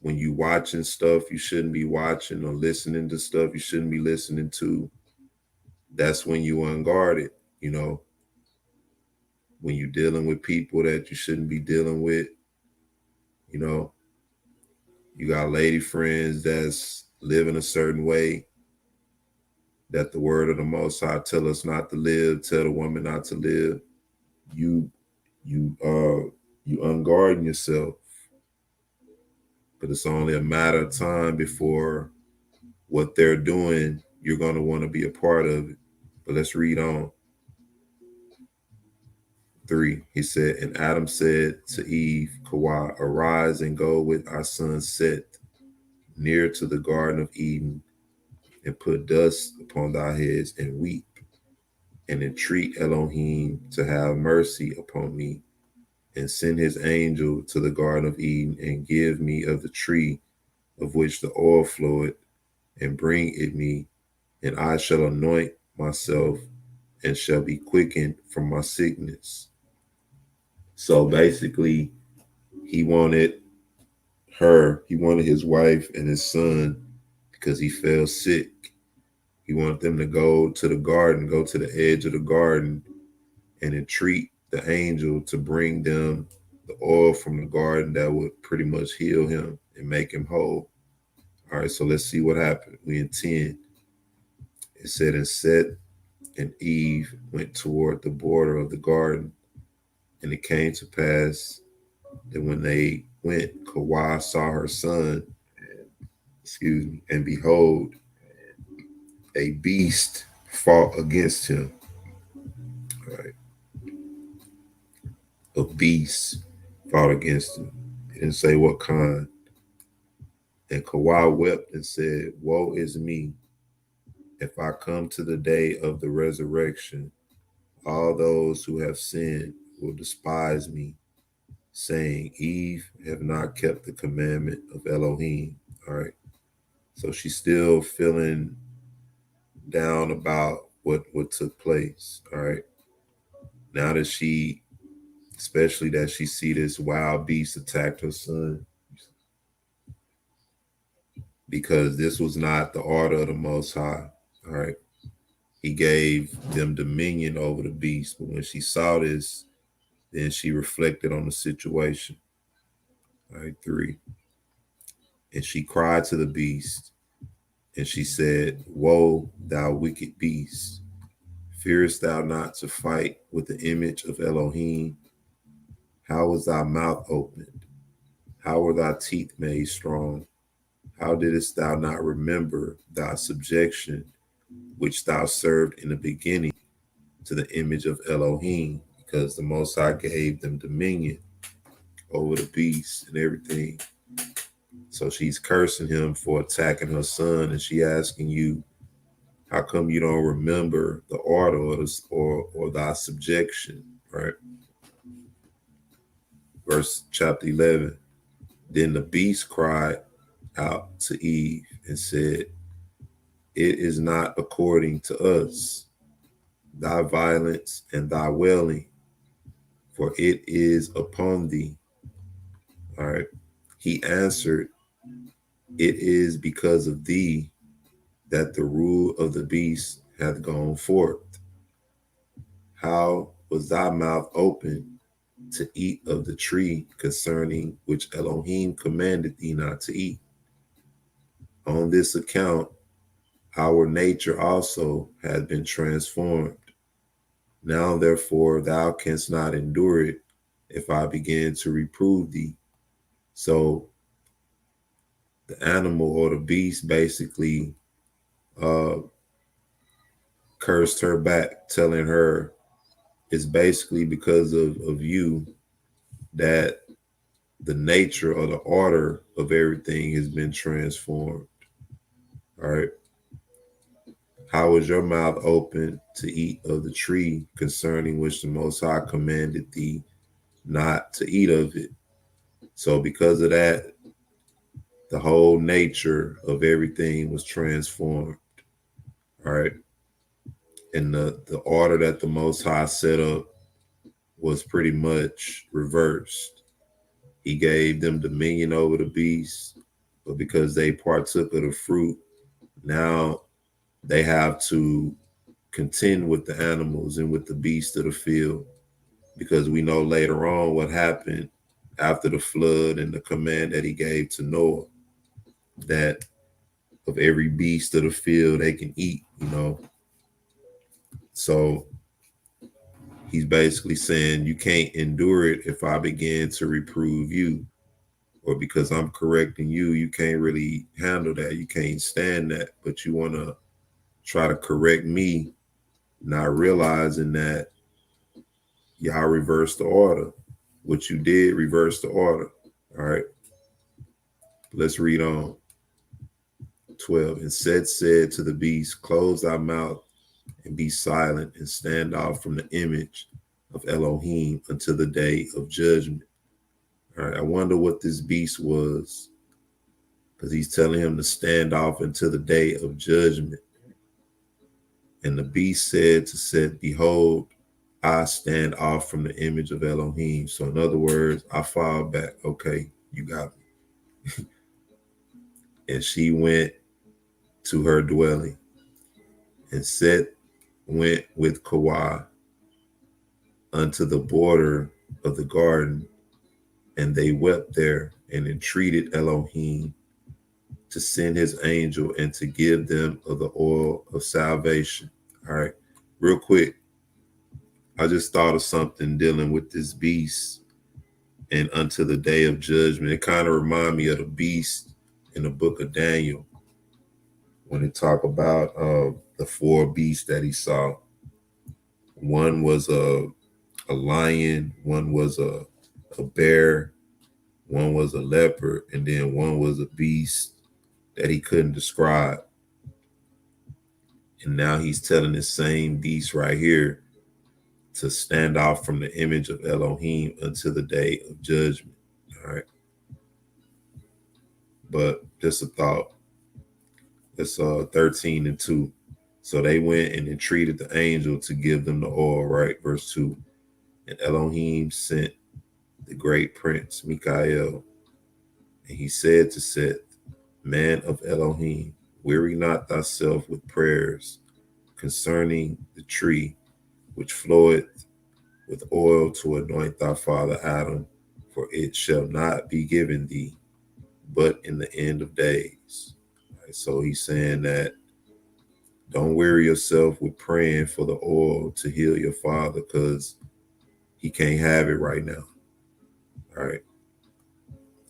you watching stuff you shouldn't be watching or listening to stuff you shouldn't be listening to, that's when you unguarded, you know. When you're dealing with people that you shouldn't be dealing with, you know, you got lady friends that's living a certain way that the word of the Most High tell us not to live, tell the woman not to live. You unguarding yourself, but it's only a matter of time before what they're doing you're going to want to be a part of it. But let's read on. 3, he said, and Adam said to Eve, Kawah, arise and go with our son Seth near to the Garden of Eden, and put dust upon thy heads, and weep, and entreat Elohim to have mercy upon me, and send his angel to the Garden of Eden, and give me of the tree of which the oil floweth, and bring it me, and I shall anoint myself, and shall be quickened from my sickness. So basically, he wanted his wife and his son, because he fell sick. He wanted them to go to the garden, go to the edge of the garden, and entreat the angel to bring them the oil from the garden that would pretty much heal him and make him whole. All right, so let's see what happened. We in 10. It said, and Seth and Eve went toward the border of the garden, and it came to pass that when they went, Kawah saw her son, and behold, a beast fought against him. All right. A beast fought against him. He didn't say what kind. And Kawah wept and said, woe is me, if I come to the day of the resurrection, all those who have sinned will despise me, saying, Eve have not kept the commandment of Elohim. All right. So she's still feeling down about what took place. All right. Now that especially that she see this wild beast attack her son, because this was not the order of the Most High. All right. He gave them dominion over the beast. But when she saw this, then she reflected on the situation. All right, 3. And she cried to the beast, and she said, woe, thou wicked beast, fearest thou not to fight with the image of Elohim? How was thy mouth opened? How were thy teeth made strong? How didst thou not remember thy subjection, which thou served in the beginning, to the image of Elohim? Because the Most High gave them dominion over the beast and everything. So she's cursing him for attacking her son, and she asking you, how come you don't remember the order or thy subjection, right? Verse chapter 11. Then the beast cried out to Eve and said, it is not according to us, thy violence and thy wailing, for it is upon thee. All right. He answered, it is because of thee that the rule of the beast hath gone forth. How was thy mouth open to eat of the tree concerning which Elohim commanded thee not to eat? On this account, our nature also hath been transformed. Now, therefore, thou canst not endure it if I begin to reprove thee. So the animal or the beast basically cursed her back, telling her it's basically because of you that the nature or the order of everything has been transformed. All right. How is your mouth open to eat of the tree concerning which the Most High commanded thee not to eat of it? So because of that, the whole nature of everything was transformed. All right. And the order that the Most High set up was pretty much reversed. He gave them dominion over the beast, but because they partook of the fruit, now they have to contend with the animals and with the beasts of the field, because we know later on what happened after the flood and the command that he gave to Noah, that of every beast of the field they can eat, So he's basically saying you can't endure it if I begin to reprove you, or because I'm correcting you, you can't really handle that. You can't stand that, but you want to try to correct me, not realizing that y'all reversed the order. What you did, reverse the order. All right. Let's read on. 12. And said to the beast, close thy mouth and be silent and stand off from the image of Elohim until the day of judgment. All right. I wonder what this beast was, because he's telling him to stand off until the day of judgment. And the beast said to Seth, behold, I stand off from the image of Elohim. So in other words, I fall back. Okay, you got me. And she went to her dwelling. And Seth went with Kawah unto the border of the garden. And they wept there and entreated Elohim to send his angel and to give them of the oil of salvation. All right, real quick. I just thought of something dealing with this beast and unto the day of judgment. It kind of reminded me of the beast in the book of Daniel when it talk about the 4 beasts that he saw. One was a lion, one was a bear, one was a leopard, and then one was a beast that he couldn't describe. And now he's telling this same beast right here to stand off from the image of Elohim until the day of judgment. All right. But just a thought. It's 13 and 2. So they went and entreated the angel to give them the oil, right? Verse 2. And Elohim sent the great prince, Mikael. And he said to Seth, man of Elohim, weary not thyself with prayers concerning the tree which floweth with oil to anoint thy father Adam, for it shall not be given thee, but in the end of days. Right, so he's saying that don't weary yourself with praying for the oil to heal your father, because he can't have it right now. All right.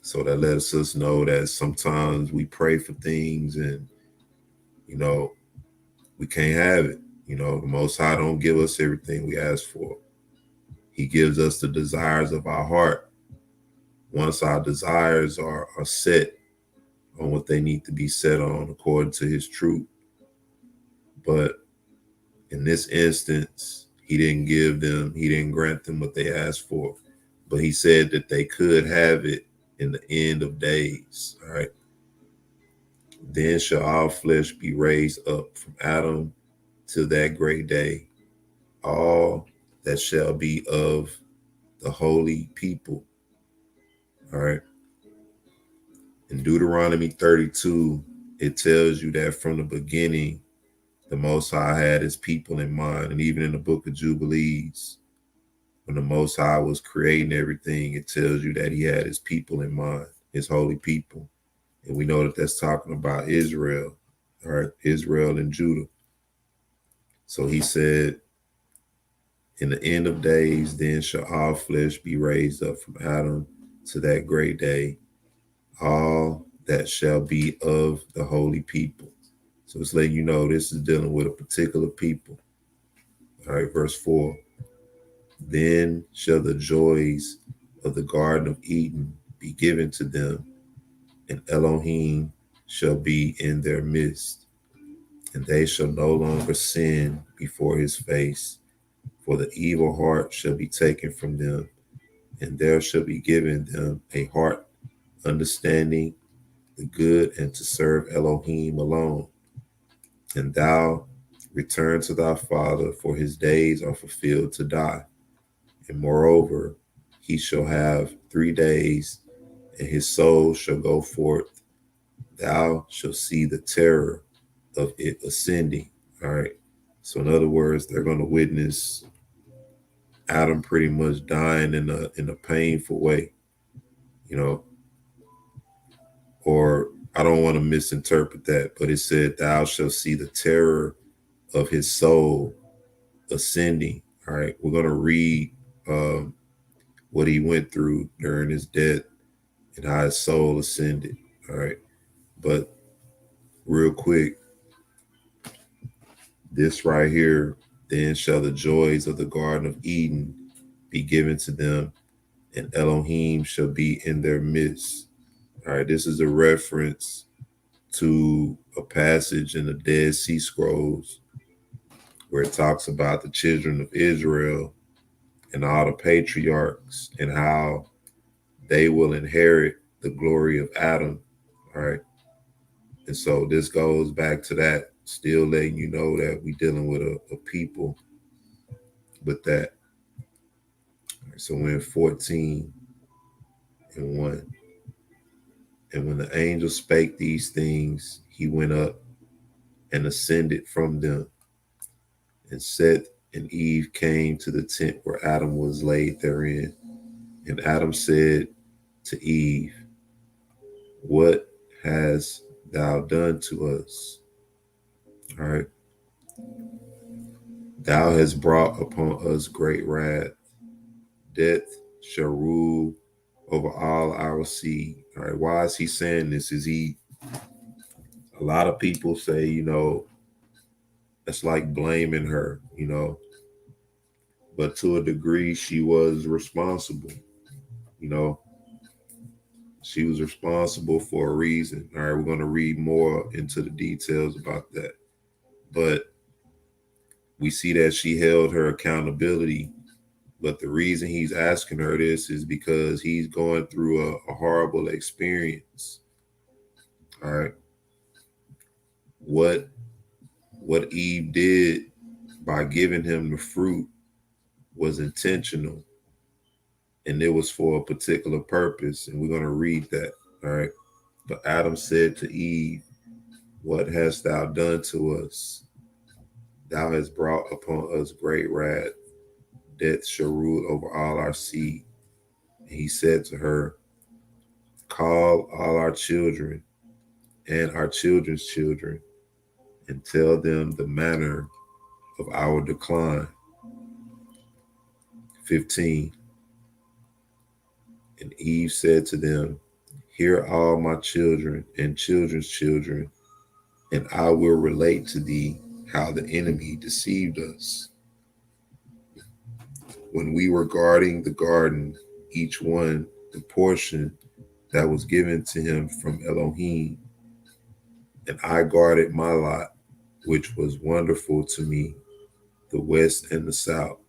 So that lets us know that sometimes we pray for things and, we can't have it. The Most High don't give us everything we ask for. He gives us the desires of our heart. Once our desires are set on what they need to be set on according to his truth. But in this instance, he didn't grant them what they asked for. But he said that they could have it in the end of days. All right. Then shall all flesh be raised up from Adam to that great day, all that shall be of the holy people. All right. In Deuteronomy 32, it tells you that from the beginning, the Most High had his people in mind. And even in the book of Jubilees, when the Most High was creating everything, it tells you that he had his people in mind, his holy people. And we know that that's talking about Israel, all right, Israel and Judah. So he said, in the end of days, then shall all flesh be raised up from Adam to that great day, all that shall be of the holy people. So it's letting you know this is dealing with a particular people. All right, verse 4. Then shall the joys of the Garden of Eden be given to them, and Elohim shall be in their midst, and they shall no longer sin before his face, for the evil heart shall be taken from them, and there shall be given them a heart understanding the good and to serve Elohim alone. And thou return to thy father, for his days are fulfilled to die. And moreover, he shall have 3 days, and his soul shall go forth. Thou shalt see the terror of it ascending. All right. So in other words, they're going to witness Adam pretty much dying in a painful way, or I don't want to misinterpret that, but it said, thou shalt see the terror of his soul ascending. All right. We're going to read what he went through during his death and how his soul ascended. All right. But real quick, This right here, then shall the joys of the Garden of Eden be given to them, and Elohim shall be in their midst. All right, this is a reference to a passage in the Dead Sea Scrolls where it talks about the children of Israel and all the patriarchs and how they will inherit the glory of Adam. All right. And so this goes back to that, still letting you know that we're dealing with a people with that. All right, so we're in 14 and 1. And when the angel spake these things, he went up and ascended from them. And Seth and Eve came to the tent where Adam was laid therein. And Adam said to Eve, what hast thou done to us? All right. Thou hast brought upon us great wrath. Death shall rule over all our seed. All right. Why is he saying this? A lot of people say, it's like blaming her, but to a degree, she was responsible. She was responsible for a reason. All right, we're going to read more into the details about that. But we see that she held her accountability. But the reason he's asking her this is because he's going through a horrible experience. All right. What Eve did by giving him the fruit was intentional. And it was for a particular purpose. And we're going to read that. All right. But Adam said to Eve, what hast thou done to us? Thou hast brought upon us great wrath. Death shall rule over all our seed. And he said to her, call all our children and our children's children and tell them the manner of our decline. 15. And Eve said to them, hear all my children and children's children, and I will relate to thee how the enemy deceived us. When we were guarding the garden, each one the portion that was given to him from Elohim, and I guarded my lot, which was wonderful to me, the west and the south.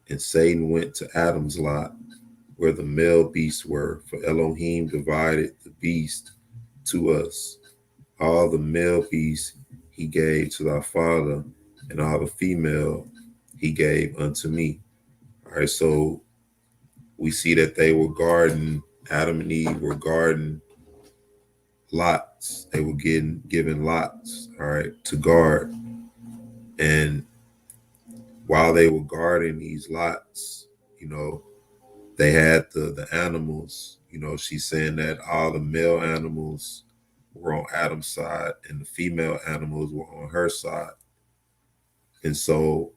And Satan went to Adam's lot, where the male beasts were, for Elohim divided the beast to us. All the male beasts he gave to thy father, and all the female he gave unto me. All right, so we see that they were guarding, Adam and Eve were guarding lots. They were given lots, all right, to guard. And while they were guarding these lots, they had the animals. She's saying that all the male animals were on Adam's side and the female animals were on her side. And so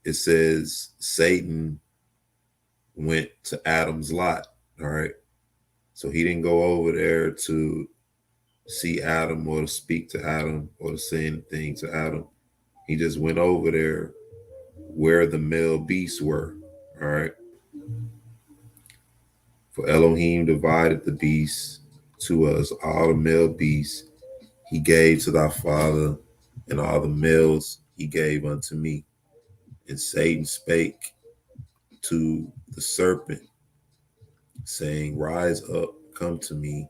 it says Satan went to Adam's lot. All right. So he didn't go over there to see Adam or to speak to Adam or to say anything to Adam. He just went over there where the male beasts were. All right. For Elohim divided the beasts to us, all the male beasts he gave to thy father, and all the males he gave unto me. And Satan spake to the serpent, saying, rise up, come to me,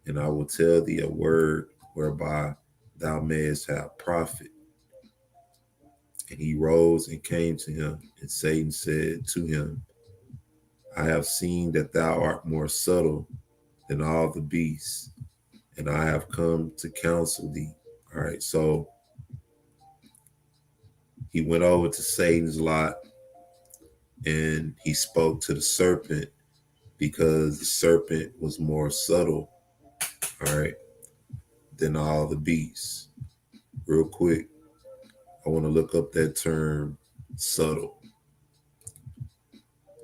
and I will tell thee a word whereby thou mayest have profit. And he rose and came to him, and Satan said to him, I have seen that thou art more subtle than all the beasts, and I have come to counsel thee. All right, so he went over to Satan's lot and he spoke to the serpent because the serpent was more subtle, all right, than all the beasts. Real quick, I want to look up that term, subtle.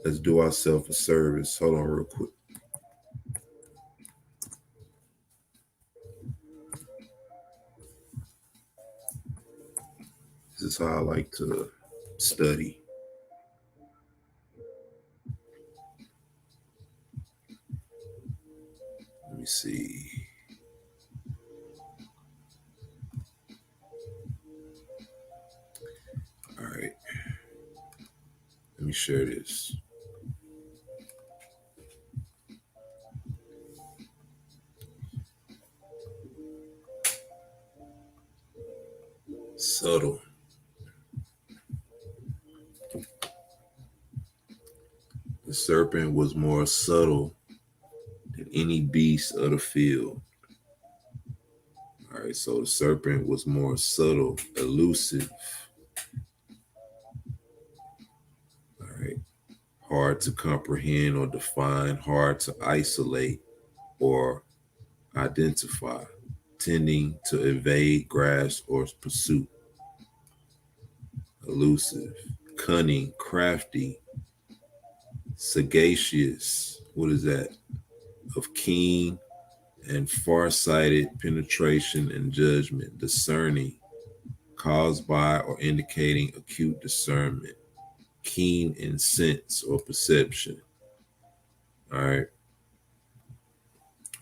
Let's do ourselves a service. Hold on real quick. is how I like to study. Let me see. All right. Let me share this. Subtle. The serpent was more subtle than any beast of the field. All right, so the serpent was more subtle, elusive. All right, hard to comprehend or define, hard to isolate or identify, tending to evade, grasp, or pursue. Elusive, cunning, crafty, sagacious. What is that? Of keen and far-sighted penetration and judgment, discerning, caused by or indicating acute discernment, keen in sense or perception. All right.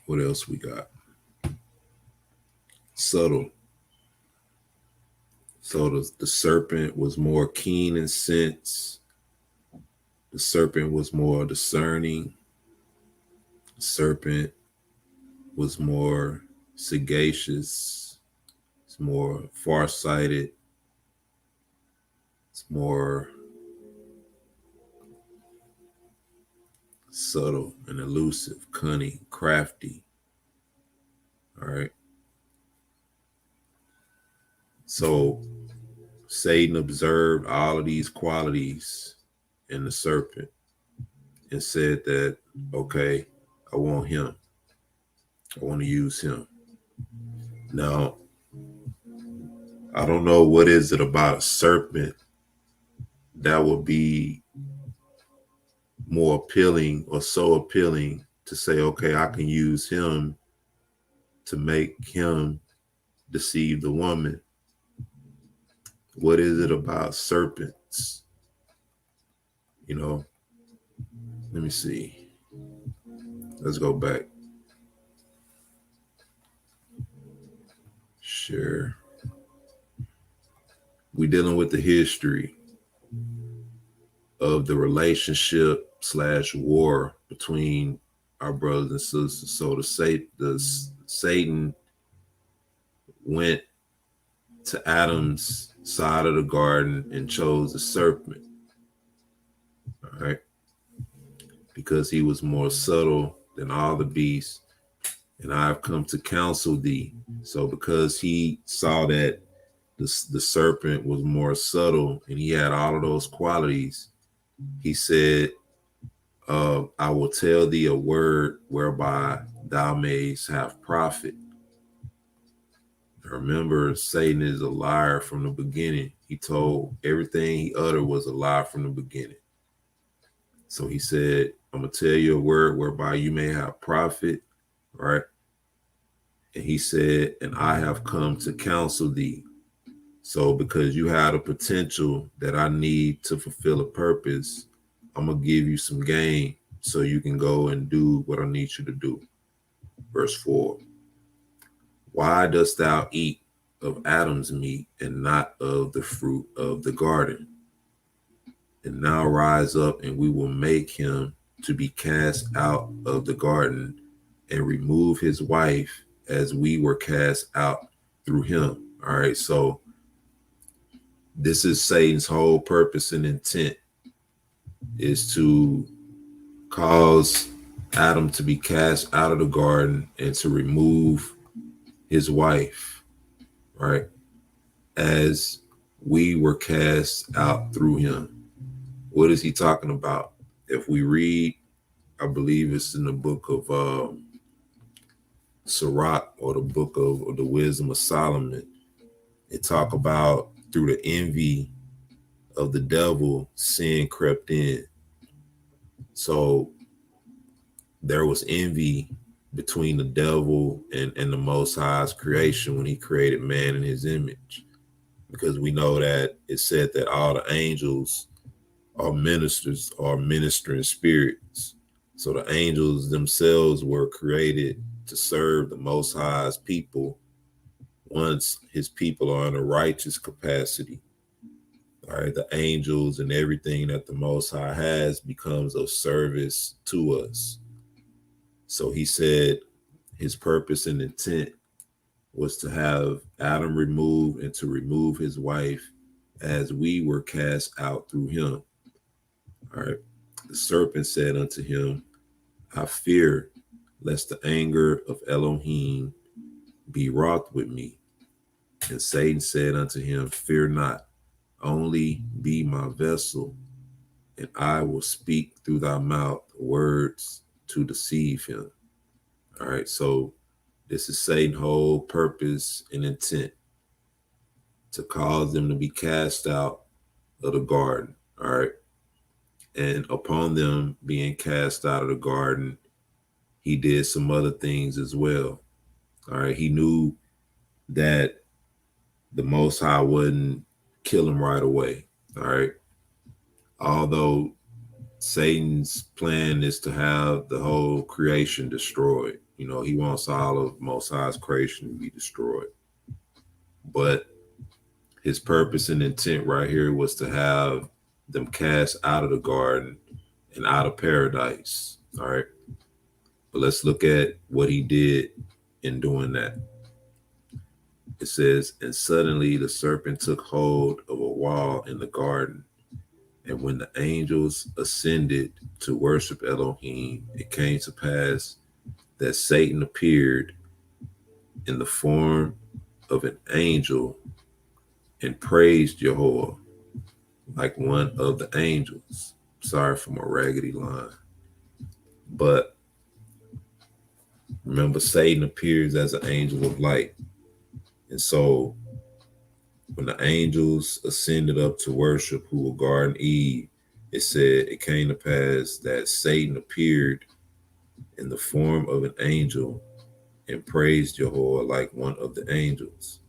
What else we got? Subtle. So the serpent was more keen in sense. The serpent was more discerning. The serpent was more sagacious. It's more farsighted. It's more subtle and elusive, cunning, crafty. All right. So Satan observed all of these qualities in the serpent and said that, okay, I want him. I want to use him. Now, I don't know what is it about a serpent that would be more appealing or so appealing to say, okay, I can use him to make him deceive the woman. What is it about serpents? You know, let me see. Let's go back. Sure. We're dealing with the history of the relationship / war between our brothers and sisters. So Satan went to Adam's side of the garden and chose the serpent. All right. Because he was more subtle than all the beasts, and I've come to counsel thee. So because he saw that the serpent was more subtle and he had all of those qualities, he said, I will tell thee a word whereby thou mayst have profit. Remember, Satan is a liar from the beginning. He told everything he uttered was a lie from the beginning. So he said, I'm going to tell you a word whereby you may have profit, right? And he said, and I have come to counsel thee. So because you had a potential that I need to fulfill a purpose, I'm going to give you some game so you can go and do what I need you to do. Verse 4. Why dost thou eat of Adam's meat and not of the fruit of the garden? And now rise up, and we will make him to be cast out of the garden and remove his wife as we were cast out through him. All right. So this is Satan's whole purpose and intent, is to cause Adam to be cast out of the garden and to remove his wife, right? As we were cast out through him. What is he talking about? If we read, I believe it's in the book of Sirach, or the book of the Wisdom of Solomon, it talk about through the envy of the devil, sin crept in. So there was envy between the devil and the Most High's creation when he created man in his image. because we know that it said that all the angels are ministers or ministering spirits. So the angels themselves were created to serve the Most High's people once his people are in a righteous capacity. All right, the angels and everything that the Most High has becomes of service to us. So he said his purpose and intent was to have Adam removed and to remove his wife as we were cast out through him. All right. The serpent said unto him, I fear lest the anger of Elohim be wroth with me. And Satan said unto him, fear not, only be my vessel, and I will speak through thy mouth words to deceive him. All right. So this is Satan's whole purpose and intent, to cause them to be cast out of the garden. All right. And upon them being cast out of the garden, he did some other things as well. All right. He knew that the Most High wouldn't kill him right away. All right. Although Satan's plan is to have the whole creation destroyed. You know, he wants all of Most High's creation to be destroyed. But his purpose and intent right here was to have them cast out of the garden and out of paradise. All right. But let's look at what he did in doing that. It says, and suddenly the serpent took hold of a wall in the garden. And when the angels ascended to worship Elohim, it came to pass that Satan appeared in the form of an angel and praised Jehovah like one of the angels. Sorry for my raggedy line. But remember, Satan appears as an angel of light. And so when the angels ascended up to worship who were guarding Eve, it said it came to pass that Satan appeared in the form of an angel and praised Jehovah like one of the angels.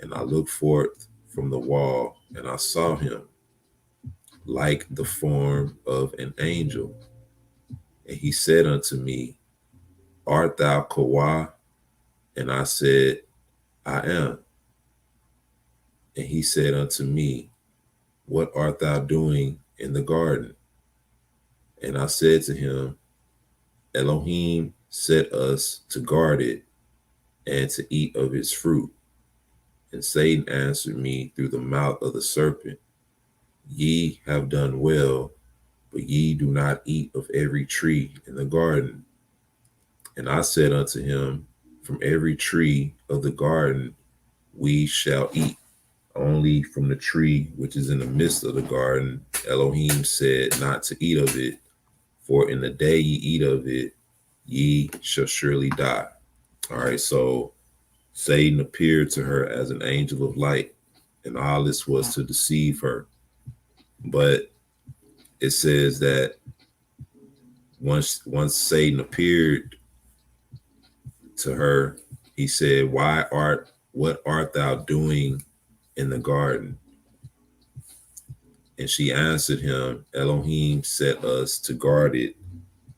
And I looked forth from the wall, and I saw him like the form of an angel. And he said unto me, art thou Kawah? And I said, I am. And he said unto me, what art thou doing in the garden? And I said to him, Elohim set us to guard it and to eat of its fruit. And Satan answered me through the mouth of the serpent, ye have done well, but ye do not eat of every tree in the garden. And I said unto him, from every tree of the garden we shall eat. Only from the tree which is in the midst of the garden, Elohim said not to eat of it, for in the day ye eat of it, ye shall surely die. All right, so Satan appeared to her as an angel of light, and all this was to deceive her. But it says that once Satan appeared to her, he said, what art thou doing in the garden? And she answered him, Elohim set us to guard it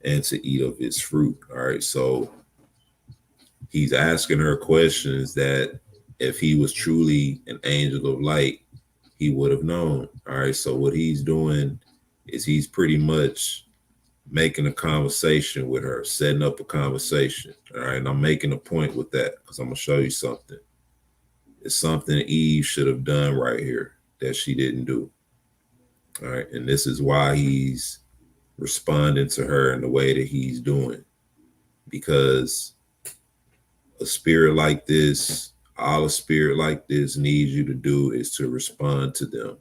and to eat of its fruit. All right, so he's asking her questions that if he was truly an angel of light, he would have known. All right, so what he's doing is he's pretty much making a conversation with her, setting up a conversation. All right, and I'm making a point with that because I'm going to show you something. It's something Eve should have done right here that she didn't do. All right, and this is why he's responding to her in the way that he's doing, because a spirit like this, all a spirit like this needs you to do is to respond to them.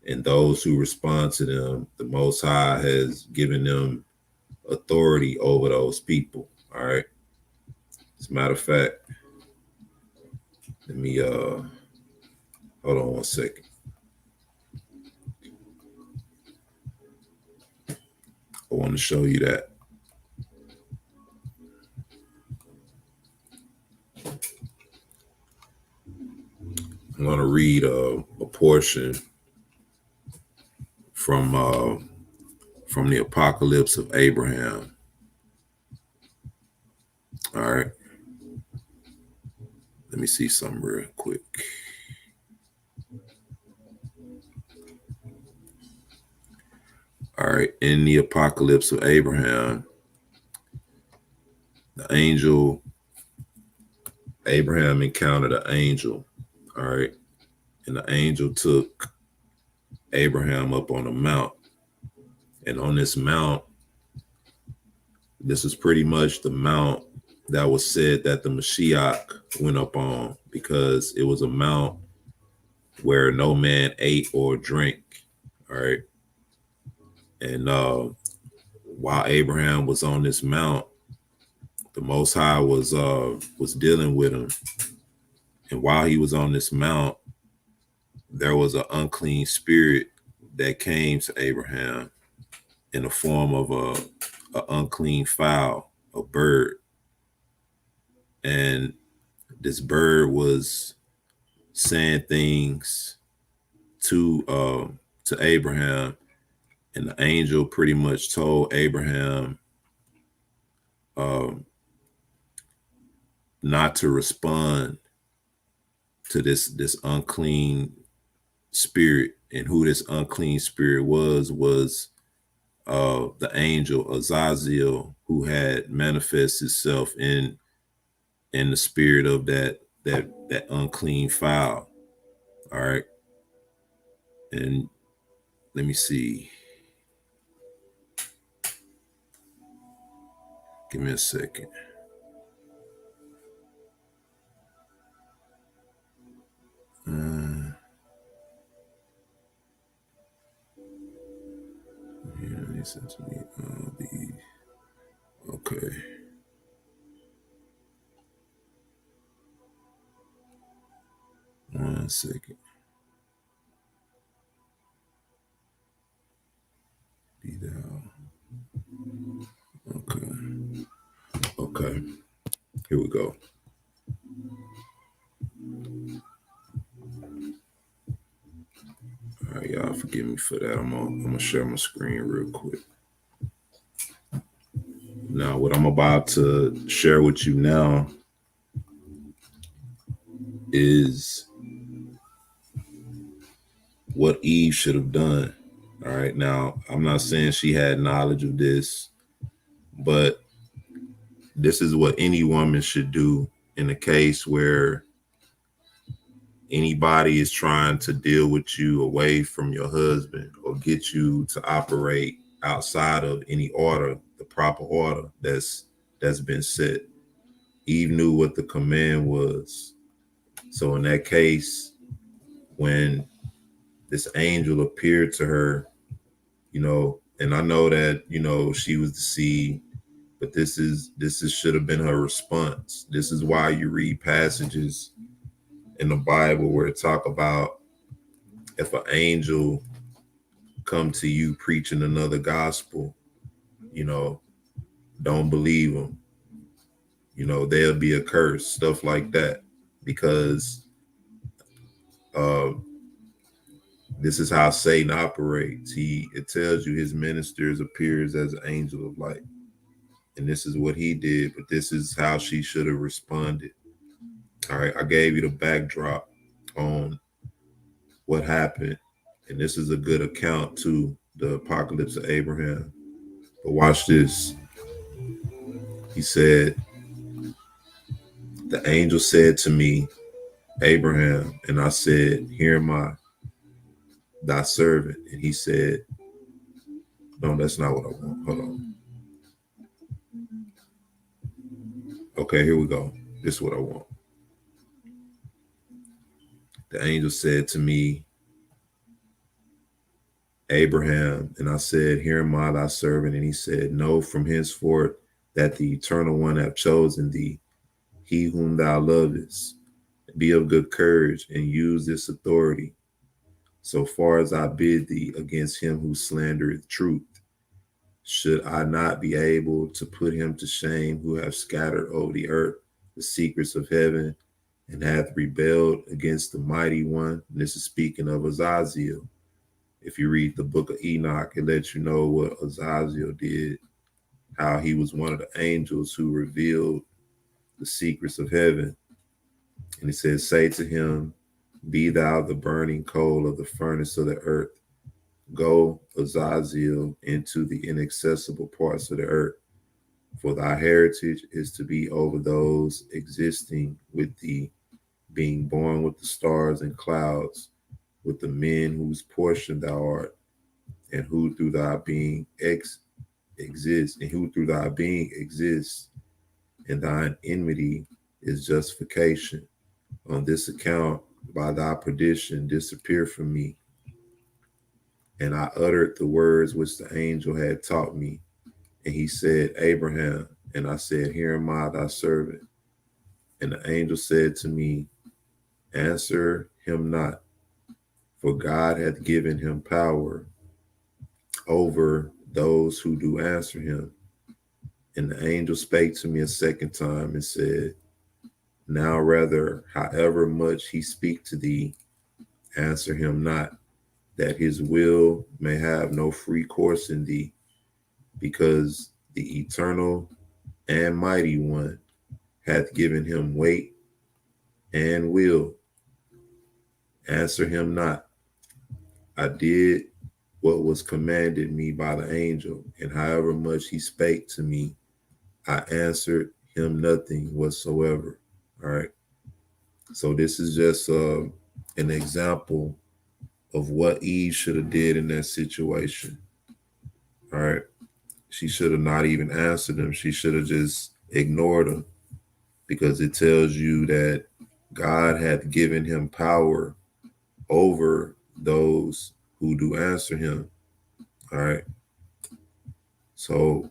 And those who respond to them, the Most High has given them authority over those people. All right. As a matter of fact, let me hold on one second. I want to show you that. I'm going to read a portion from the Apocalypse of Abraham. All right. Let me see something real quick. All right. In the Apocalypse of Abraham, Abraham encountered an angel. All right. And the angel took Abraham up on a mount. And on this mount, this is pretty much the mount that was said that the Mashiach went up on, because it was a mount where no man ate or drank. All right. And while Abraham was on this mount, the Most High was dealing with him. And while he was on this mount, there was an unclean spirit that came to Abraham in the form of a unclean fowl, a bird. And this bird was saying things to Abraham, and the angel pretty much told Abraham not to respond to this unclean spirit. And who this unclean spirit was the angel Azazel, who had manifested itself in the spirit of that unclean fowl. All right. And let me see. Give me a second. Yeah, they sent to me okay. One second. Be down. Okay. Here we go. All right, y'all, forgive me for that. I'm gonna share my screen real quick. Now, what I'm about to share with you now is what Eve should have done. All right. Now, I'm not saying she had knowledge of this, but this is what any woman should do in a case where anybody is trying to deal with you away from your husband or get you to operate outside of any order, the proper order that's been set. Eve knew what the command was. So in that case, when this angel appeared to her, and I know that, she was deceived, but this should have been her response. This is why you read passages in the Bible where it talk about if an angel come to you preaching another gospel, don't believe them. There'll be a curse, stuff like that, because this is how Satan operates. It tells you his ministers appears as an angel of light. And this is what he did, but this is how she should have responded. All right, I gave you the backdrop on what happened. And this is a good account to the Apocalypse of Abraham. But watch this. He said, the angel said to me, Abraham, and I said, here am I, thy servant. And he said, no, that's not what I want. Hold on. Okay, here we go. This is what I want. The angel said to me, Abraham, and I said, here am I, thy servant. And he said, know from henceforth that the eternal one hath chosen thee, he whom thou lovest. Be of good courage and use this authority so far as I bid thee against him who slandereth truth. Should I not be able to put him to shame who have scattered over the earth the secrets of heaven and hath rebelled against the mighty one. And this is speaking of Azazel. If you read the book of Enoch, it lets you know what Azazel did, how he was one of the angels who revealed the secrets of heaven. And it says, say to him, be thou the burning coal of the furnace of the earth. Go, Azazel, into the inaccessible parts of the earth. For thy heritage is to be over those existing with thee, being born with the stars and clouds, with the men whose portion thou art, and who through thy being exists, and thine enmity is justification. On this account, by thy perdition, disappear from me. And I uttered the words which the angel had taught me. And he said, Abraham. And I said, here am I, thy servant. And the angel said to me, answer him not, for God hath given him power over those who do answer him. And the angel spake to me a second time and said, now rather, however much he speak to thee, answer him not, that his will may have no free course in thee, because the eternal and mighty one hath given him weight and will. Answer him not. I did what was commanded me by the angel, and however much he spake to me, I answered him nothing whatsoever. All right. So this is just an example of what Eve should have did in that situation. All right. She should have not even answered him. She should have just ignored him, because it tells you that God hath given him power over those who do answer him. All right. So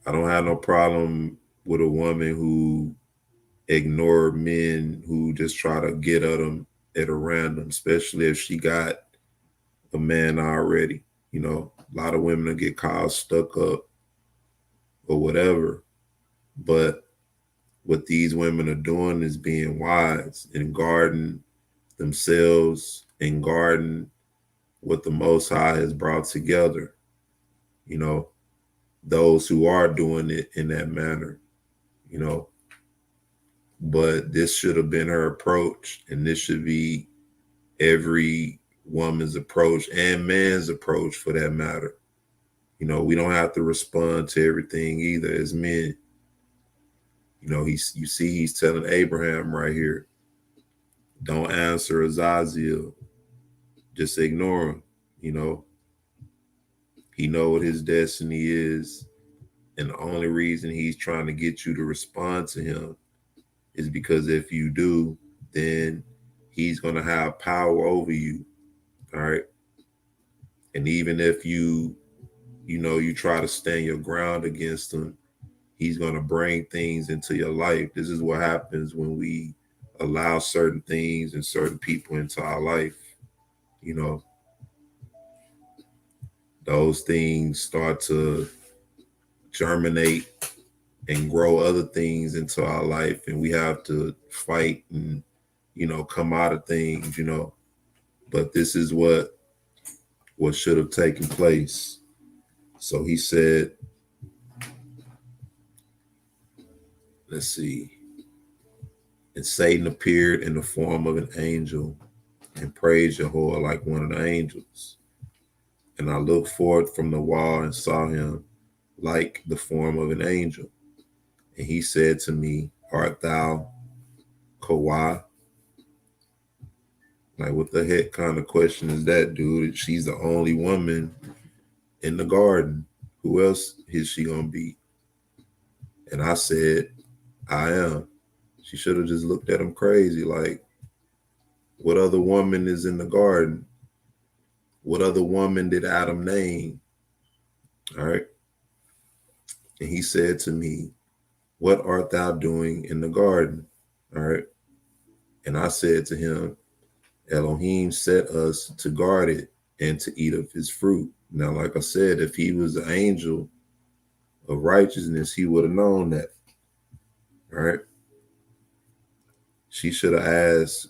I don't have no problem with a woman who ignore men who just try to get at them at a random, especially if she got a man already. You know, a lot of women will get caught stuck up or whatever. But what these women are doing is being wise and guarding themselves and guarding what the Most High has brought together. You know, those who are doing it in that manner, you know. But this should have been her approach, and this should be every woman's approach and man's approach for that matter. You know, we don't have to respond to everything either as men. You know, you see he's telling Abraham right here, don't answer Azazel. Just ignore him. You know, he know what his destiny is. And the only reason he's trying to get you to respond to him is because if you do, then he's going to have power over you. All right. And even if you try to stand your ground against him, he's going to bring things into your life. This is what happens when we allow certain things and certain people into our life. You know, those things start to germinate and grow other things into our life, and we have to fight and, you know, come out of things, you know. But this is what should have taken place. So he said, let's see. And Satan appeared in the form of an angel and praised Jehovah like one of the angels. And I looked forth from the wall and saw him like the form of an angel. And he said to me, art thou Kawah? Like, what the heck kind of question is that, dude? She's the only woman in the garden. Who else is she going to be? And I said, I am. She should have just looked at him crazy. Like, what other woman is in the garden? What other woman did Adam name? All right. And he said to me, what art thou doing in the garden? All right. And I said to him, Elohim set us to guard it and to eat of his fruit. Now, like I said, if he was an angel of righteousness, he would have known that. All right. She should have asked,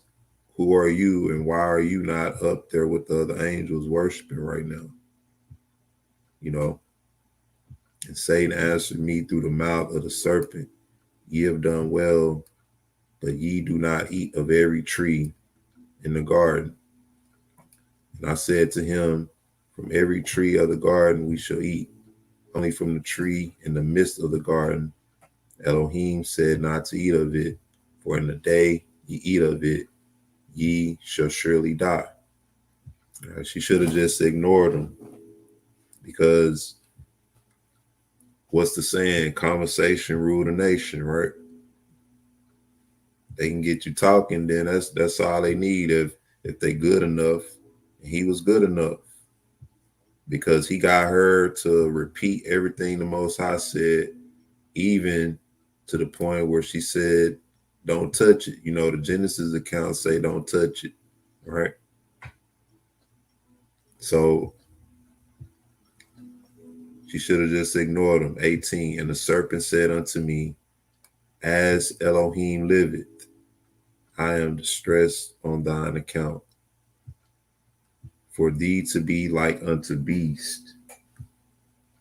who are you and why are you not up there with the other angels worshiping right now? You know, and Satan answered me through the mouth of the serpent, ye have done well, but ye do not eat of every tree in the garden. And I said to him, from every tree of the garden we shall eat, only from the tree in the midst of the garden, Elohim said not to eat of it, for in the day ye eat of it, ye shall surely die. She should have just ignored him, because what's the saying? Conversation rule the nation, right? They can get you talking, then that's all they need if they good enough. And he was good enough, because he got her to repeat everything the Most High said, even to the point where she said, don't touch it. You know, the Genesis account say don't touch it, right? So she should have just ignored him. 18, and the serpent said unto me, as Elohim liveth, I am distressed on thine account. For thee to be like unto beast,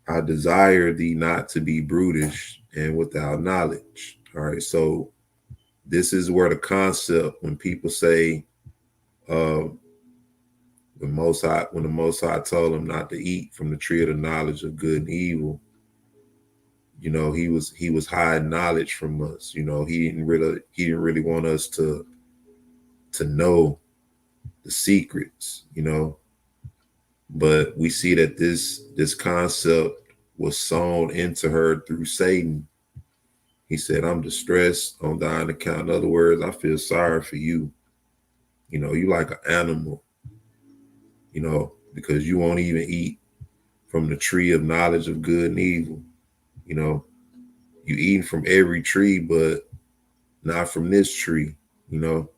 I desire thee not to be brutish and without knowledge. All right, so this is where the concept, when people say, when the Most High told him not to eat from the tree of the knowledge of good and evil, you know, he was hiding knowledge from us. You know, he didn't really want us to know the secrets, you know. But we see that this concept was sown into her through Satan. He said, I'm distressed on thine account. In other words, I feel sorry for you. You know, you like an animal, you know, because you won't even eat from the tree of knowledge of good and evil. You know, you eating from every tree, but not from this tree, you know.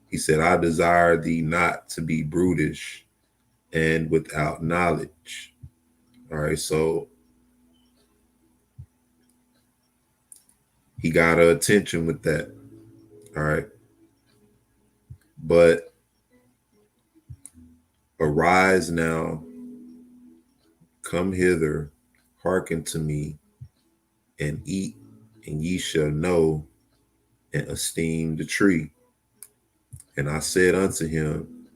He said, I desire thee not to be brutish and without knowledge. All right, so he got her attention with that. All right. But arise now, come hither, hearken to me, and eat, and ye shall know and esteem the tree. And I said unto him,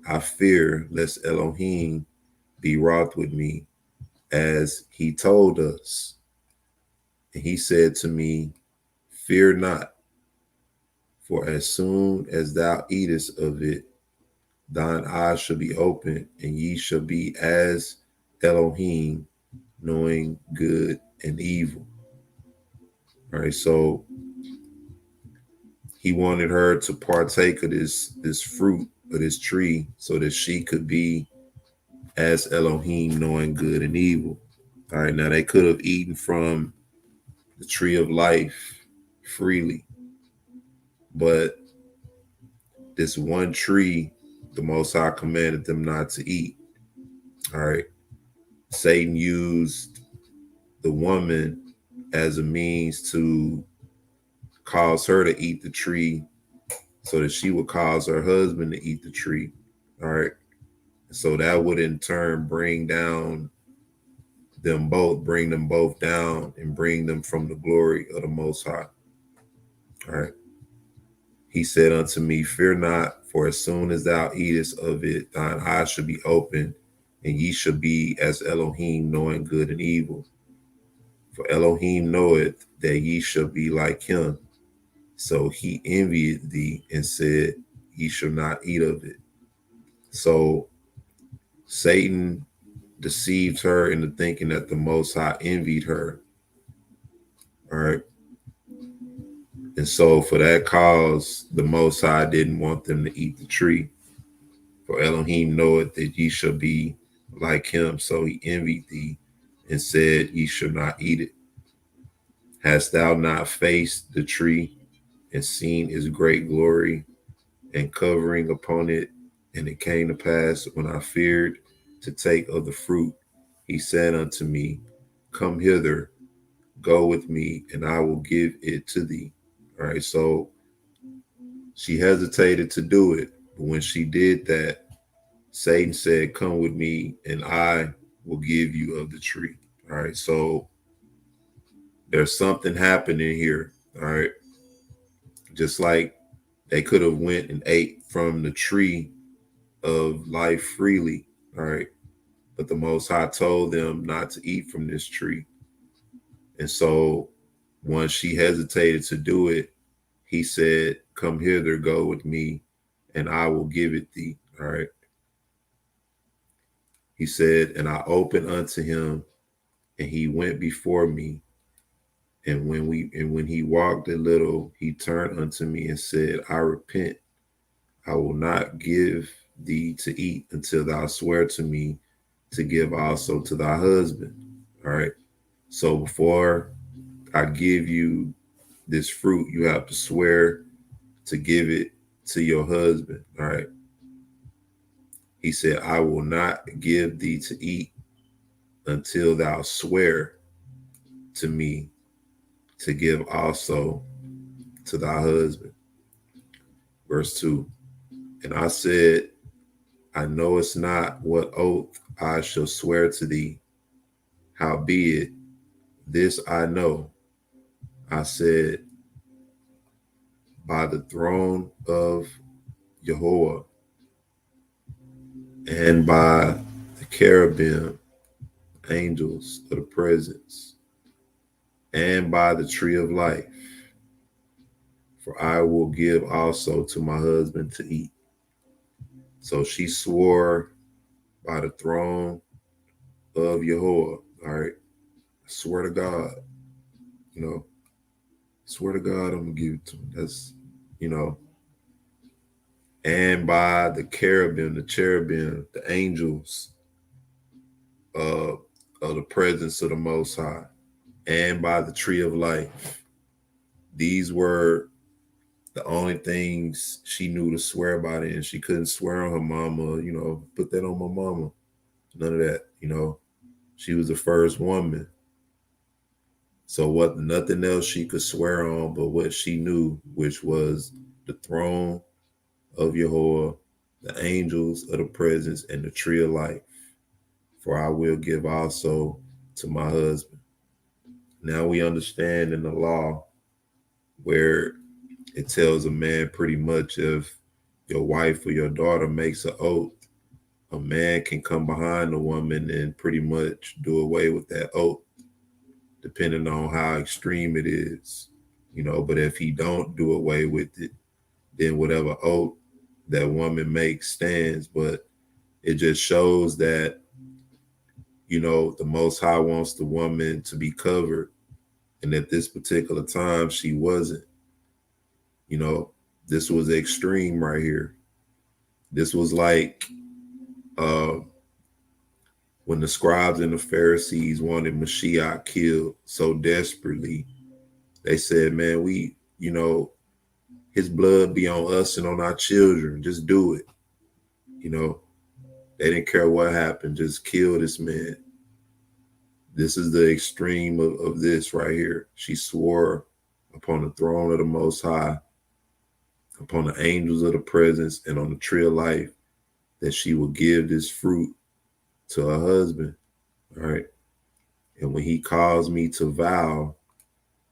I fear lest Elohim be wroth with me, as he told us. And he said to me, fear not, for as soon as thou eatest of it, thine eyes shall be opened, and ye shall be as Elohim, knowing good and evil. All right, so he wanted her to partake of this fruit of this tree so that she could be as Elohim, knowing good and evil. All right, now they could have eaten from the tree of life freely, but this one tree, the Most High commanded them not to eat. All right, Satan used the woman as a means to cause her to eat the tree so that she would cause her husband to eat the tree. All right. So that would in turn bring them both down and bring them from the glory of the Most High. All right. He said unto me, fear not, for as soon as thou eatest of it, thine eyes shall be opened, and ye shall be as Elohim, knowing good and evil. For Elohim knoweth that ye shall be like him. So he envied thee and said, ye shall not eat of it. So Satan deceived her into thinking that the Most High envied her. All right. And so for that cause, the Most High didn't want them to eat the tree. For Elohim knoweth that ye shall be like him. So he envied thee and said, ye shall not eat it. Hast thou not faced the tree and seen his great glory and covering upon it? And it came to pass, when I feared to take of the fruit, he said unto me, come hither, go with me, and I will give it to thee. All right, so She hesitated to do it, but when she did that, Satan said, "Come with me, and I will give you of the tree." All right, so there's something happening here. All right, just like they could have went and ate from the tree of life freely. All right, but the Most High told them not to eat from this tree, and so once she hesitated to do it, he said, "Come hither, go with me, and I will give it thee." All right. He said, "And I opened unto him, and he went before me. And when he walked a little, he turned unto me and said, I repent. I will not give thee to eat until thou swear to me to give also to thy husband." All right. So before I give you this fruit, you have to swear to give it to your husband. All right. He said, "I will not give thee to eat until thou swear to me to give also to thy husband." Verse 2. And I said, "I know it's not what oath I shall swear to thee. Howbeit, this I know." I said, "By the throne of Jehovah, and by the cherubim, angels of the presence, and by the tree of life, for I will give also to my husband to eat." So she swore by the throne of Jehovah. All right. I swear to God, swear to God, I'm gonna give it to him. That's, and by the cherubim, the angels of the presence of the Most High, and by the tree of life. These were the only things she knew to swear by it, and she couldn't swear on her mama, put that on my mama. None of that, She was the first woman. So nothing else she could swear on but what she knew, which was the throne of Jehovah, the angels of the presence, and the tree of life. For I will give also to my husband. Now we understand in the law where it tells a man pretty much if your wife or your daughter makes an oath, a man can come behind the woman and pretty much do away with that oath, depending on how extreme it is, but if he don't do away with it, then whatever oath that woman makes stands. But it just shows that, the Most High wants the woman to be covered. And at this particular time, she wasn't. This was extreme right here. This was like when the scribes and the Pharisees wanted Mashiach killed so desperately. They said, "Man, his blood be on us and on our children. Just do it." They didn't care what happened. Just kill this man. This is the extreme of this right here. She swore upon the throne of the Most High, upon the angels of the presence, and on the tree of life, that she would give this fruit to her husband. All right. And when he caused me to vow,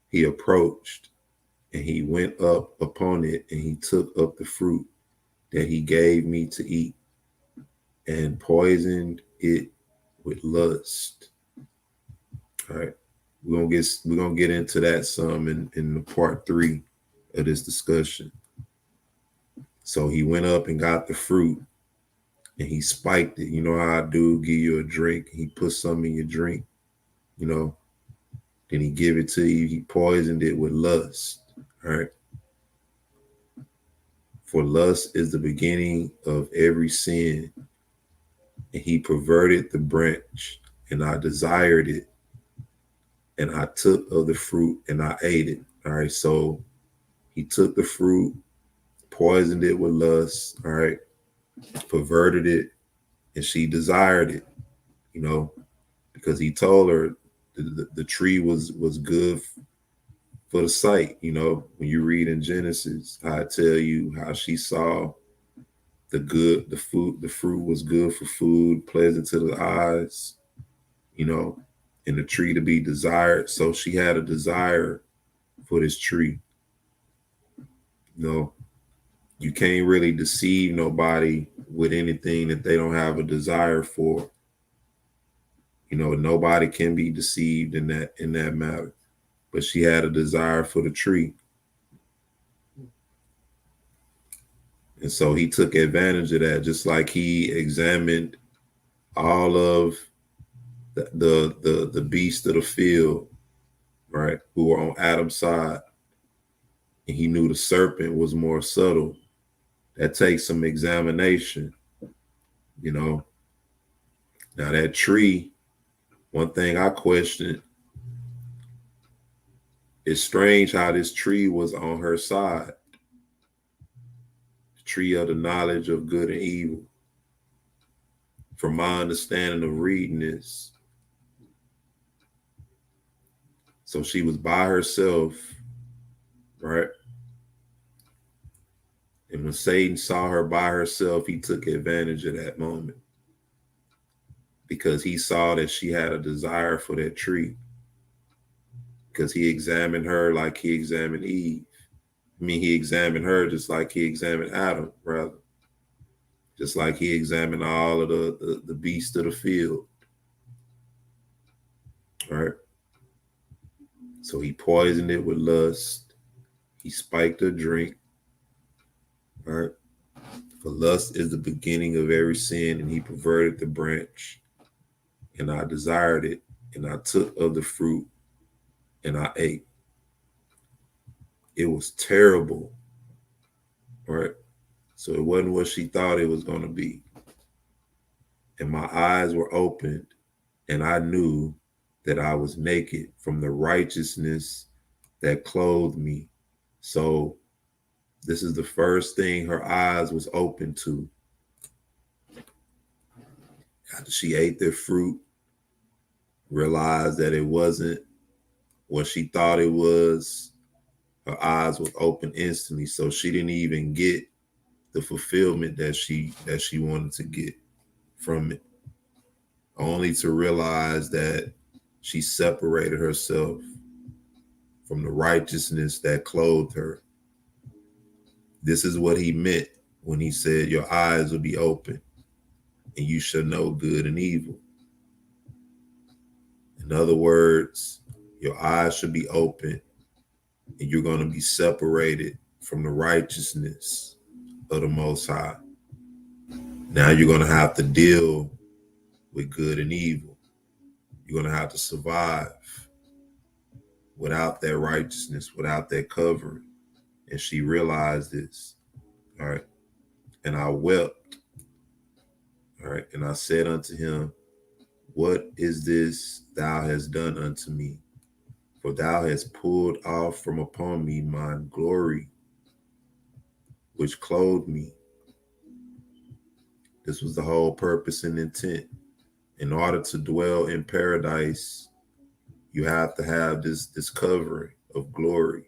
he approached, and he went up upon it, and he took up the fruit that he gave me to eat, and poisoned it with lust. All right. We're gonna get into that some in the part 3 of this discussion. So he went up and got the fruit, and he spiked it. You know how a dude give you a drink, he put some in your drink, then he give it to you. He poisoned it with lust. All right. For lust is the beginning of every sin, and he perverted the branch, and I desired it, and I took of the fruit, and I ate it. All right. So he took the fruit, poisoned it with lust. All right. Perverted it, and she desired it, because he told her the tree was good for the sight. You know, when you read in Genesis, I tell you how she saw the fruit was good for food, pleasant to the eyes, you know, and the tree to be desired. So she had a desire for this tree. You know, you can't really deceive nobody with anything that they don't have a desire for. You know, nobody can be deceived in that matter. But she had a desire for the tree. And so he took advantage of that, just like he examined all of the beasts of the field, right, who were on Adam's side. And he knew the serpent was more subtle. That takes some examination, you know. Now that tree, one thing I questioned, it's strange how this tree was on her side. The tree of the knowledge of good and evil. From my understanding of reading this, so she was by herself, right? And when Satan saw her by herself, he took advantage of that moment because he saw that she had a desire for that tree, because he examined her like he examined Eve. I mean, he examined her just like he examined Adam, rather. Just like he examined all of the beasts of the field. All right. So he poisoned it with lust. He spiked her drink. All right. For lust is the beginning of every sin, and he perverted the branch. And I desired it, and I took of the fruit, and I ate. It was terrible. All right. So it wasn't what she thought it was going to be. And my eyes were opened, and I knew that I was naked from the righteousness that clothed me. So this is the first thing her eyes was open to. After she ate the fruit, realized that it wasn't what she thought it was, her eyes was open instantly. So she didn't even get the fulfillment that she wanted to get from it, only to realize that she separated herself from the righteousness that clothed her. This is what he meant when he said, your eyes will be open and you shall know good and evil. In other words, your eyes should be open and you're going to be separated from the righteousness of the Most High. Now you're going to have to deal with good and evil. You're going to have to survive without that righteousness, without that covering. And she realized this. All right. And I wept. All right. And I said unto him, what is this thou hast done unto me? For thou hast pulled off from upon me my glory, which clothed me. This was the whole purpose and intent. In order to dwell in paradise, you have to have this covering of glory.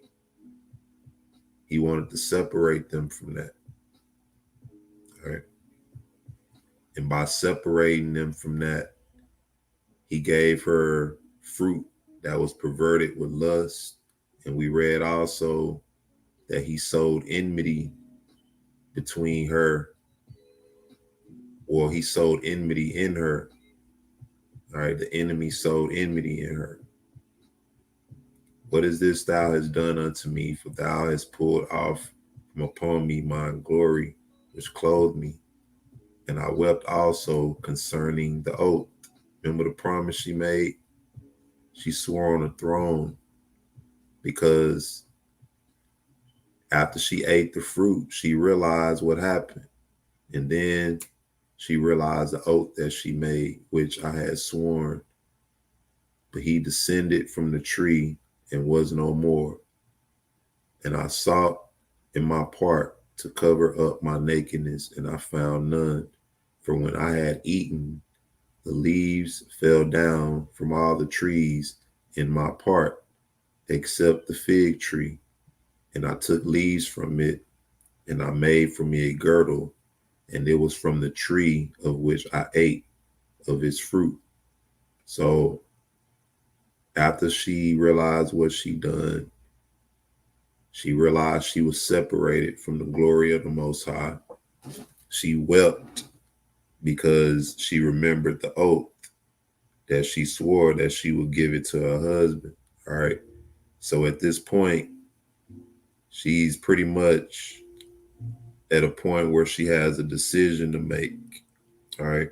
He wanted to separate them from that. All right. And by separating them from that, he gave her fruit that was perverted with lust. And we read also that he sowed enmity between her, or he sowed enmity in her. All right. The enemy sowed enmity in her. What is this thou hast done unto me? For thou hast pulled off from upon me my glory, which clothed me. And I wept also concerning the oath. Remember the promise she made? She swore on the throne, because after she ate the fruit, she realized what happened. And then she realized the oath that she made, which I had sworn. But he descended from the tree and was no more. And I sought in my part to cover up my nakedness, and I found none. For when I had eaten, the leaves fell down from all the trees in my part, except the fig tree. And I took leaves from it, and I made for me a girdle, and it was from the tree of which I ate of its fruit. So after she realized what she done, she realized she was separated from the glory of the Most High. She wept because she remembered the oath that she swore that she would give it to her husband. All right. So at this point, she's pretty much at a point where she has a decision to make. All right.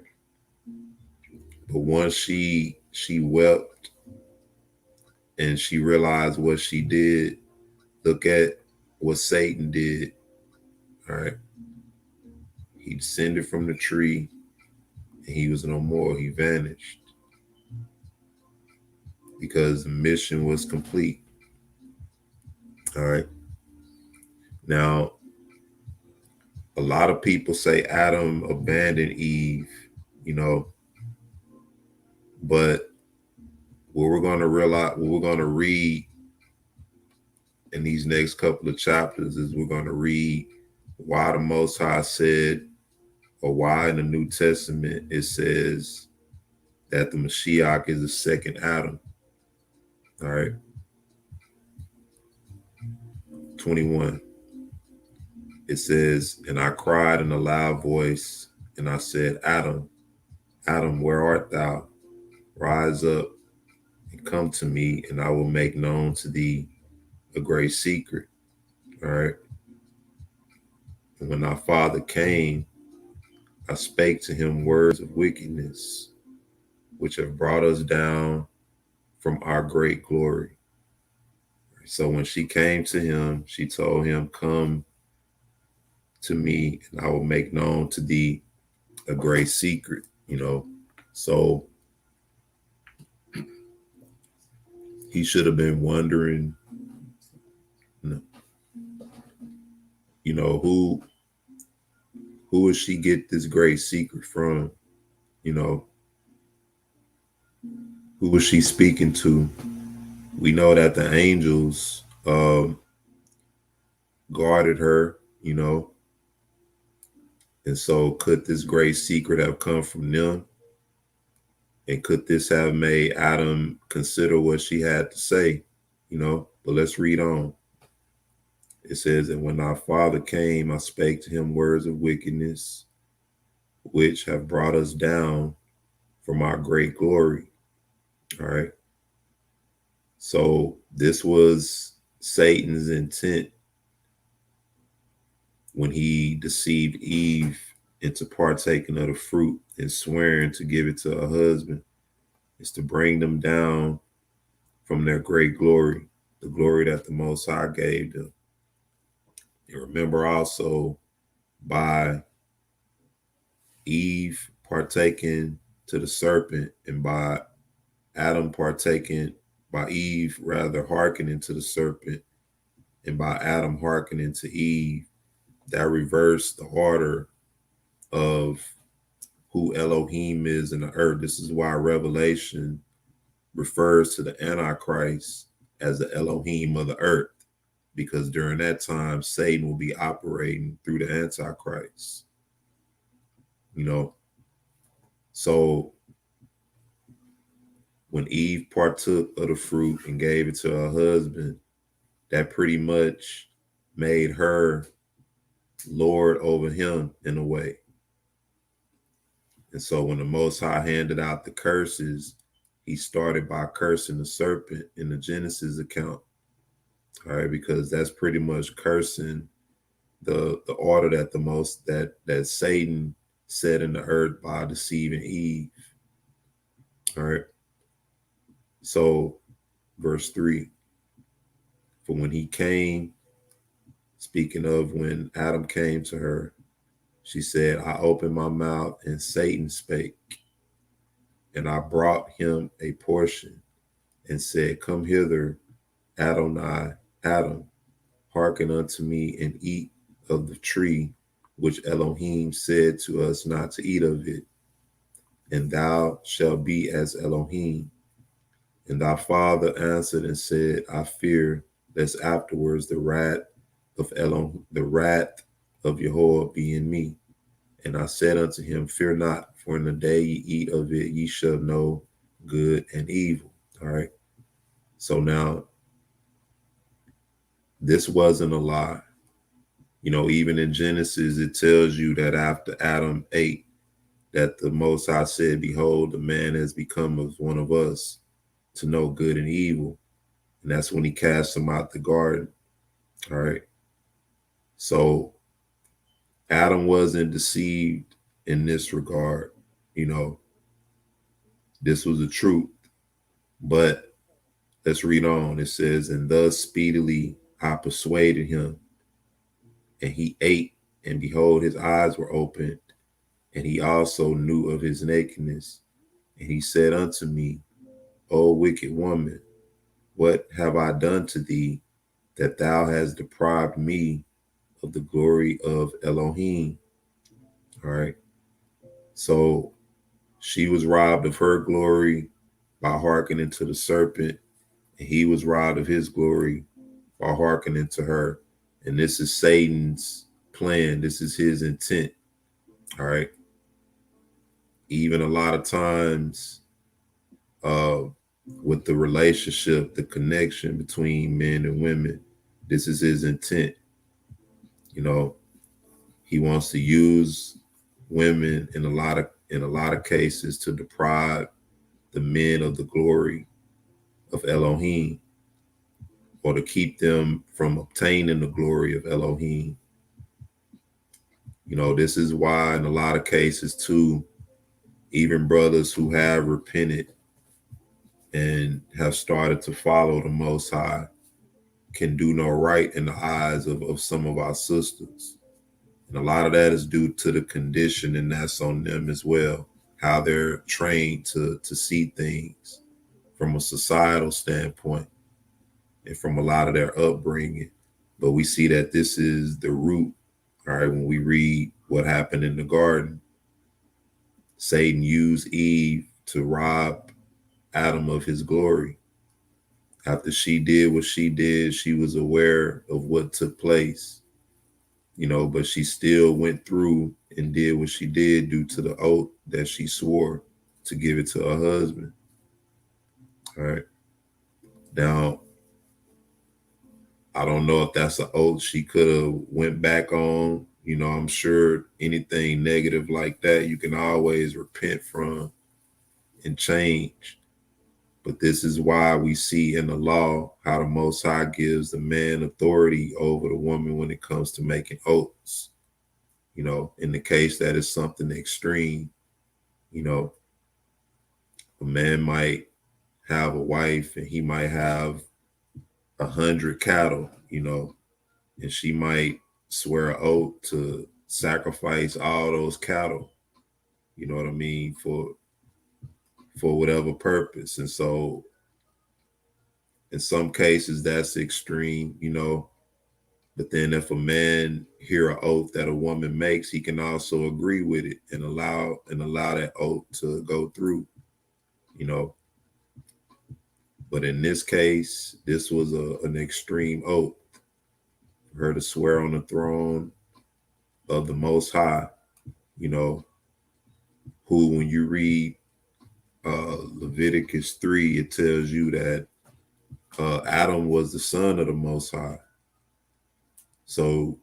But once she wept and she realized what she did, look at what Satan did. All right. He descended from the tree and he was no more. He vanished because the mission was complete. All right. Now, a lot of people say Adam abandoned Eve, but what we're going to realize, what we're going to read in these next couple of chapters is we're going to read why the Most High said, or why in the New Testament it says that the Mashiach is the second Adam. All right. 21. It says, and I cried in a loud voice, and I said, Adam, Adam, where art thou? Rise up and come to me, and I will make known to thee a great secret. All right. And when our father came, I spake to him words of wickedness, which have brought us down from our great glory. So when she came to him, she told him, come to me, and I will make known to thee a great secret, So he should have been wondering, who would she get this great secret from? Who was she speaking to? We know that the angels guarded her, and so could this great secret have come from them? And could this have made Adam consider what she had to say? But let's read on. It says, and when our father came, I spake to him words of wickedness, which have brought us down from our great glory. All right. So this was Satan's intent when he deceived Eve into partaking of the fruit and swearing to give it to her husband, is to bring them down from their great glory, the glory that the Most High gave them. And remember also, by Eve partaking to the serpent, and by Adam by Eve rather hearkening to the serpent, and by Adam hearkening to Eve, that reversed the order of who Elohim is in the earth. This is why Revelation refers to the Antichrist as the Elohim of the earth, because during that time, Satan will be operating through the Antichrist. So when Eve partook of the fruit and gave it to her husband, that pretty much made her Lord over him in a way. And so when the Most High handed out the curses, he started by cursing the serpent in the Genesis account. All right, because that's pretty much cursing the order that Satan set in the earth by deceiving Eve. All right. So verse 3, for when he came, speaking of when Adam came to her, she said, I opened my mouth and Satan spake, and I brought him a portion and said, come hither, Adonai, Adam, hearken unto me and eat of the tree which Elohim said to us not to eat of it, and thou shalt be as Elohim, And thy father answered and said, I fear lest afterwards the wrath of Yahweh be in me. And I said unto him, fear not, for in the day ye eat of it, ye shall know good and evil. All right. So now, this wasn't a lie. You know, even in Genesis, it tells you that after Adam ate, that the Most High said, behold, the man has become as one of us to know good and evil. And that's when he cast him out the garden. All right. So Adam wasn't deceived in this regard. You know, this was the truth. But let's read on. It says, and thus speedily I persuaded him, and he ate, and behold, his eyes were opened, and he also knew of his nakedness. And he said unto me, O wicked woman, what have I done to thee, that thou hast deprived me of the glory of Elohim? All right. So she was robbed of her glory by hearkening to the serpent, and he was robbed of his glory by hearkening to her. And this is Satan's plan. This is his intent. All right. Even a lot of times with the relationship, the connection between men and women, this is his intent. You know, he wants to use women in a lot of cases to deprive the men of the glory of Elohim, or to keep them from obtaining the glory of Elohim. You know, this is why in a lot of cases too, even brothers who have repented and have started to follow the Most High can do no right in the eyes of some of our sisters. And a lot of that is due to the conditioning that's on them as well, how they're trained to see things from a societal standpoint and from a lot of their upbringing. But we see that this is the root. All right, when we read what happened in the garden, Satan used Eve to rob Adam of his glory. After she did what she did, she was aware of what took place, you know, but she still went through and did what she did due to the oath that she swore to give it to her husband. All right. Now, I don't know if that's an oath she could have went back on. You know, I'm sure anything negative like that, you can always repent from and change. But this is why we see in the law how the Most High gives the man authority over the woman when it comes to making oaths. You know, in the case that is something extreme, you know, a man might have a wife and he might have 100 cattle, you know, and she might swear an oath to sacrifice all those cattle, you know what I mean, for whatever purpose. And so in some cases that's extreme, you know, but then if a man hear an oath that a woman makes, he can also agree with it and allow that oath to go through, you know. But in this case, this was an extreme oath for her to swear on the throne of the Most High, you know, who, when you read Leviticus 3, it tells you that Adam was the son of the Most High. So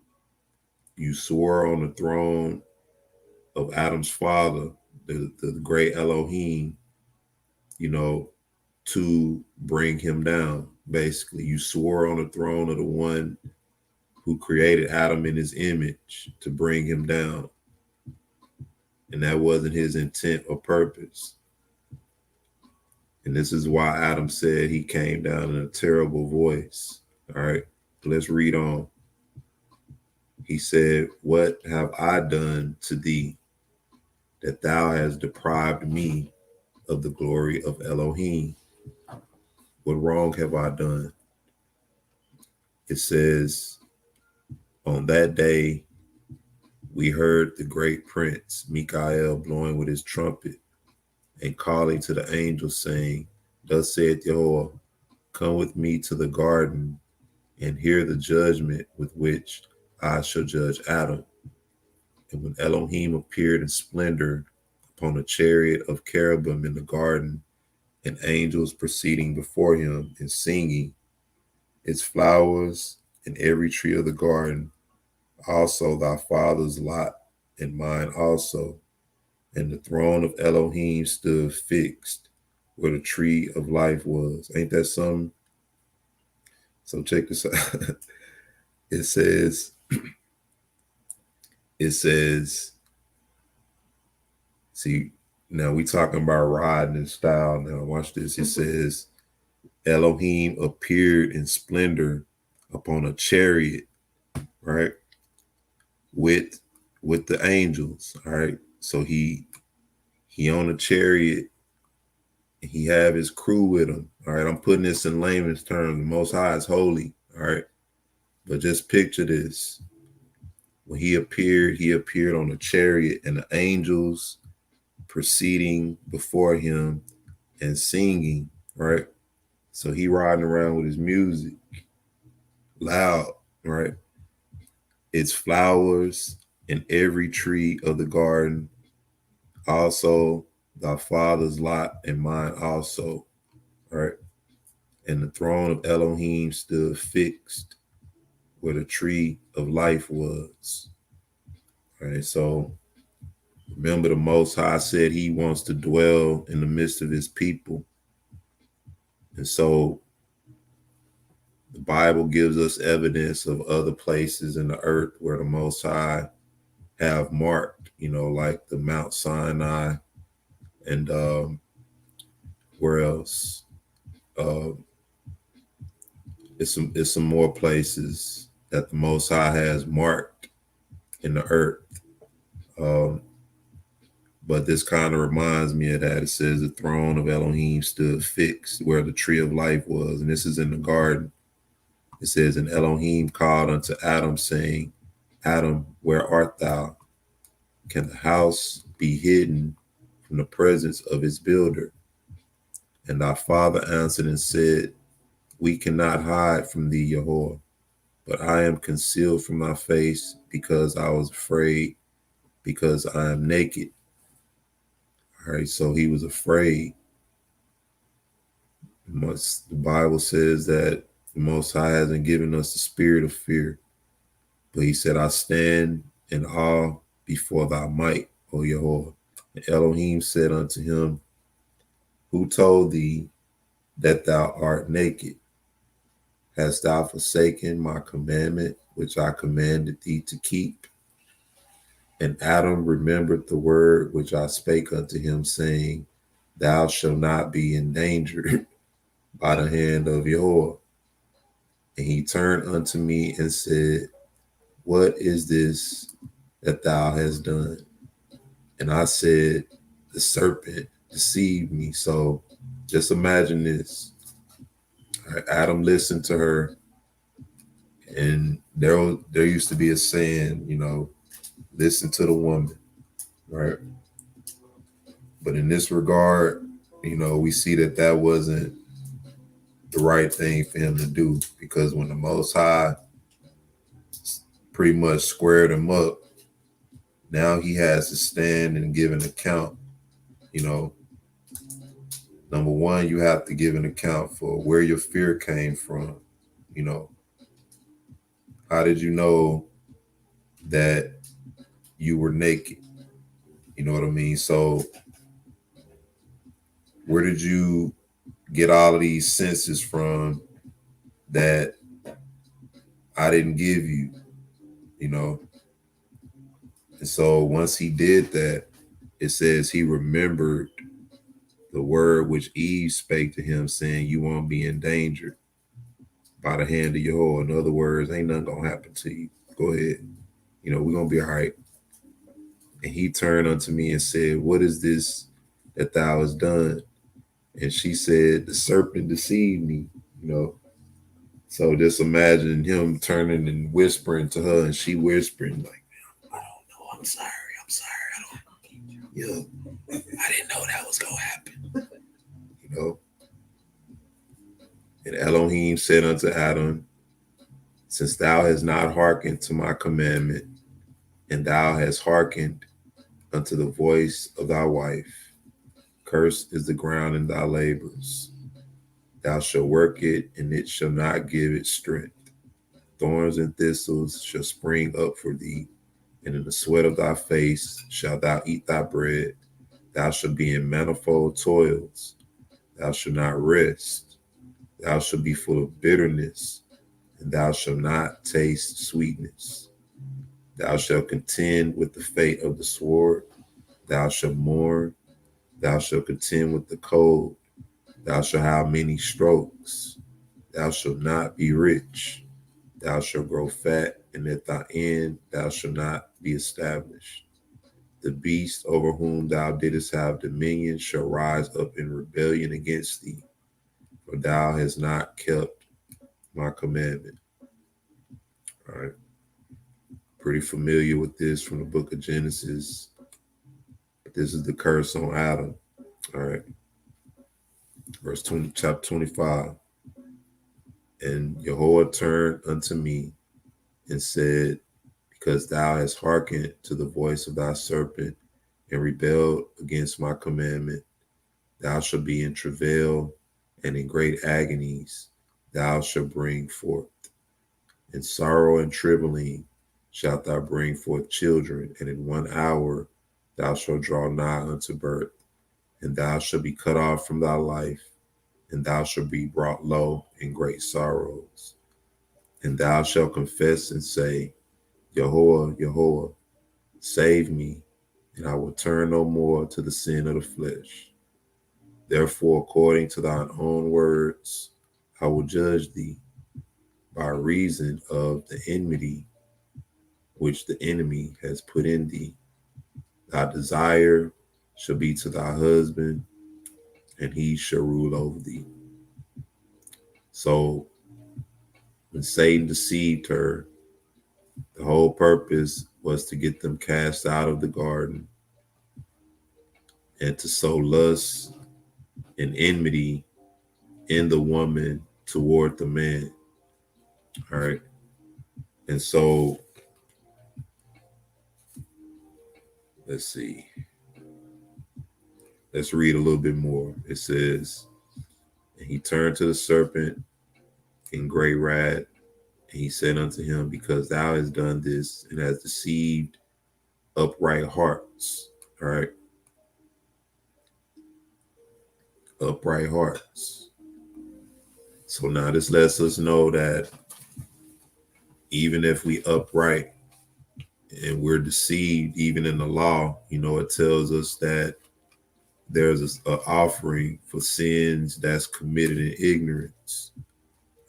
you swore on the throne of Adam's father, the great Elohim, you know, to bring him down. Basically, you swore on the throne of the one who created Adam in his image to bring him down. And that wasn't his intent or purpose. And this is why Adam said he came down in a terrible voice. All right, let's read on. He said, what have I done to thee, that thou hast deprived me of the glory of Elohim? What wrong have I done? It says, on that day, we heard the great prince, Michael, blowing with his trumpet and calling to the angels, saying, Thus saith Jehovah, come with me to the garden and hear the judgment with which I shall judge Adam. And when Elohim appeared in splendor upon a chariot of cherubim in the garden, and angels proceeding before him and singing, its flowers and every tree of the garden, also thy father's lot and mine also. And the throne of Elohim stood fixed where the tree of life was. Ain't that something? So check this out. It says, see, now we talking about riding in style. Now watch this. It says, Elohim appeared in splendor upon a chariot, right? With the angels, all right? So he on a chariot, and he have his crew with him, all right? I'm putting this in layman's terms. The Most High is holy, all right? But just picture this. When he appeared on a chariot, and the angels proceeding before him and singing, right? So he riding around with his music loud, right? It's flowers in every tree of the garden, also thy father's lot and mine also, right? And the throne of Elohim stood fixed where the tree of life was. All right, so remember, the Most High said he wants to dwell in the midst of his people. And so the Bible gives us evidence of other places in the earth where the Most High have marked, like the Mount Sinai, and where else? It's some more places that the Most High has marked in the earth. But this kind of reminds me of that. It says the throne of Elohim stood fixed where the tree of life was. And this is in the garden. It says, and Elohim called unto Adam, saying, Adam, where art thou? Can the house be hidden from the presence of its builder? And thy father answered and said, we cannot hide from thee, Jehovah, but I am concealed from thy face because I was afraid, because I am naked. All right, so he was afraid. The Bible says that the Most High hasn't given us the spirit of fear, but he said, I stand in awe before thy might, O Jehovah. And Elohim said unto him, who told thee that thou art naked? Hast thou forsaken my commandment, which I commanded thee to keep? And Adam remembered the word which I spake unto him, saying, thou shalt not be endangered by the hand of Jehovah. And he turned unto me and said, what is this that thou hast done? And I said, the serpent deceived me. So just imagine this. Adam listened to her, and there used to be a saying, listen to the woman, right? But in this regard, we see that wasn't the right thing for him to do, because when the Most High pretty much squared him up, now he has to stand and give an account. Number one, you have to give an account for where your fear came from. How did you know that you were naked? You know what I mean? So where did you get all of these senses from that I didn't give you? And so once he did that, it says he remembered the word which Eve spake to him, saying, you won't be endangered by the hand of Jehovah. In other words, ain't nothing gonna happen to you. Go ahead. We're gonna be all right. And he turned unto me and said, what is this that thou hast done? And she said, the serpent deceived me, So just imagine him turning and whispering to her, and she whispering like, I don't know. I'm sorry. I didn't know that was gonna happen. Elohim said unto Adam, since thou hast not hearkened to my commandment, and thou hast hearkened unto the voice of thy wife, cursed is the ground in thy labors. Thou shalt work it, and it shall not give it strength. Thorns and thistles shall spring up for thee, and in the sweat of thy face shalt thou eat thy bread. Thou shalt be in manifold toils. Thou shalt not rest. Thou shalt be full of bitterness, and thou shalt not taste sweetness. Thou shalt contend with the fate of the sword. Thou shalt mourn. Thou shalt contend with the cold. Thou shalt have many strokes. Thou shalt not be rich. Thou shalt grow fat, and at thy end thou shalt not be established. The beast over whom thou didst have dominion shall rise up in rebellion against thee, for thou hast not kept my commandment. All right. Pretty familiar with this from the book of Genesis. This is the curse on Adam. All right. Verse 20, chapter 25. And Jehovah turned unto me and said, because thou hast hearkened to the voice of thy serpent and rebelled against my commandment, thou shalt be in travail and in great agonies thou shalt bring forth. In sorrow and trembling shalt thou bring forth children, and in 1 hour thou shalt draw nigh unto birth, and thou shalt be cut off from thy life, and thou shalt be brought low in great sorrows. And thou shalt confess and say, Jehovah, Jehovah, save me, and I will turn no more to the sin of the flesh. Therefore, according to thine own words, I will judge thee by reason of the enmity which the enemy has put in thee. Thy desire shall be to thy husband, and he shall rule over thee. So when Satan deceived her, the whole purpose was to get them cast out of the garden and to sow lust and enmity in the woman toward the man. All right. And so let's see. Let's read a little bit more. It says, and he turned to the serpent in great wrath, and he said unto him, because thou hast done this and hast deceived upright hearts. All right. Upright hearts. So now this lets us know that even if we upright and we're deceived, even in the law, it tells us that there's an offering for sins that's committed in ignorance.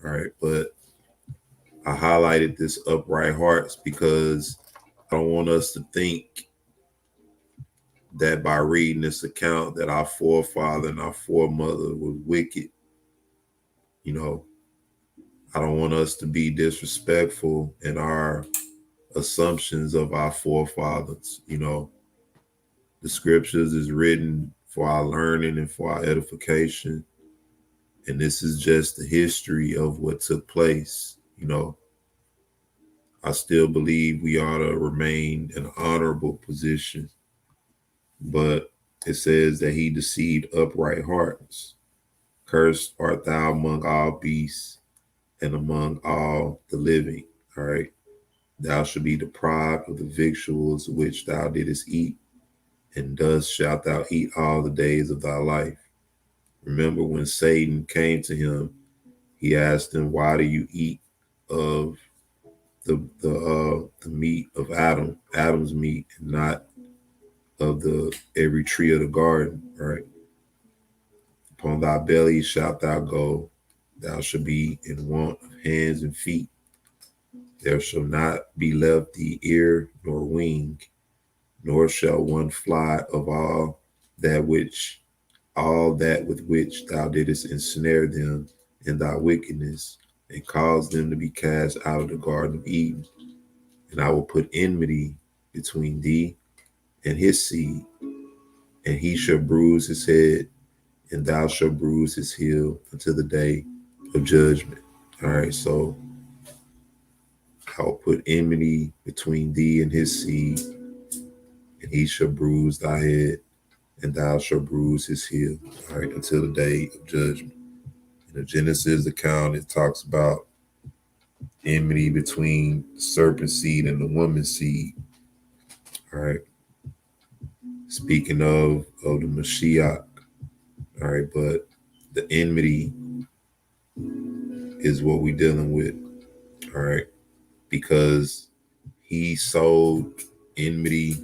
All right. But I highlighted this upright hearts because I don't want us to think that by reading this account that our forefather and our foremother was wicked. I don't want us to be disrespectful in our assumptions of our forefathers. The scriptures is written for our learning and for our edification. And this is just the history of what took place. I still believe we ought to remain in an honorable position. But it says that he deceived upright hearts. Cursed art thou among all beasts and among all the living. All right. Thou shalt be deprived of the victuals which thou didst eat, and thus shalt thou eat all the days of thy life. Remember when Satan came to him, he asked him, why do you eat of the meat of Adam's meat, and not of every tree of the garden, right? Upon thy belly shalt thou go, thou shalt be in want of hands and feet. There shall not be left thee ear nor wing, nor shall one fly of all that with which thou didst ensnare them in thy wickedness, and cause them to be cast out of the Garden of Eden. And I will put enmity between thee and his seed, and he shall bruise his head, and thou shalt bruise his heel until the day of judgment. All right, so I'll put enmity between thee and his seed, and he shall bruise thy head, and thou shalt bruise his heel. All right, until the day of judgment. In the Genesis account, it talks about enmity between the serpent seed and the woman's seed. All right. Speaking of the Mashiach. All right, but the enmity is what we're dealing with. All right. Because he sowed enmity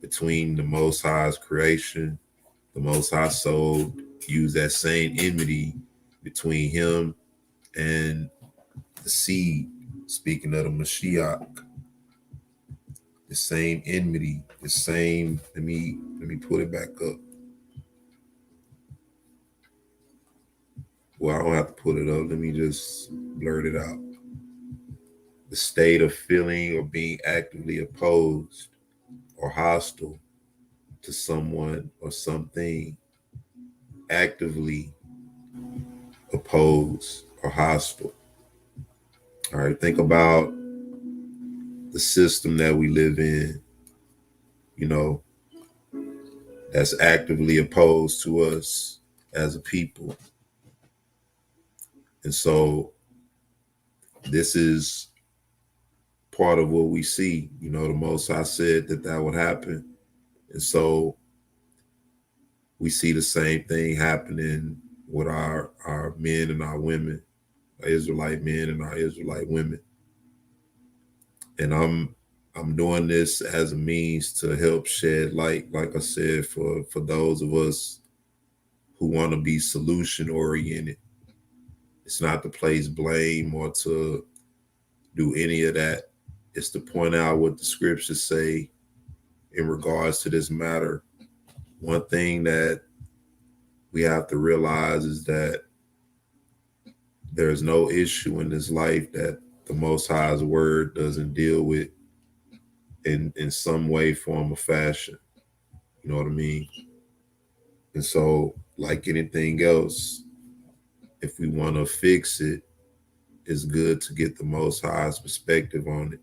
between the Most High's creation. The Most High used that same enmity between him and the seed. Speaking of the Mashiach, the same enmity, the same. Let me put it back up. Well, I don't have to put it up. Let me just blurt it out. The state of feeling or being actively opposed or hostile to someone or something, actively opposed or hostile. All right, think about the system that we live in, that's actively opposed to us as a people. And so this is part of what we see. The Most High said that would happen. And so we see the same thing happening with our men and our women, our Israelite men and our Israelite women. And I'm doing this as a means to help shed light, like I said, for those of us who want to be solution oriented. It's not to place blame or to do any of that. It's to point out what the scriptures say in regards to this matter. One thing that we have to realize is that there's no issue in this life that the Most High's word doesn't deal with in some way, form, or fashion. You know what I mean? And so, like anything else, if we want to fix it, it's good to get the Most High's perspective on it,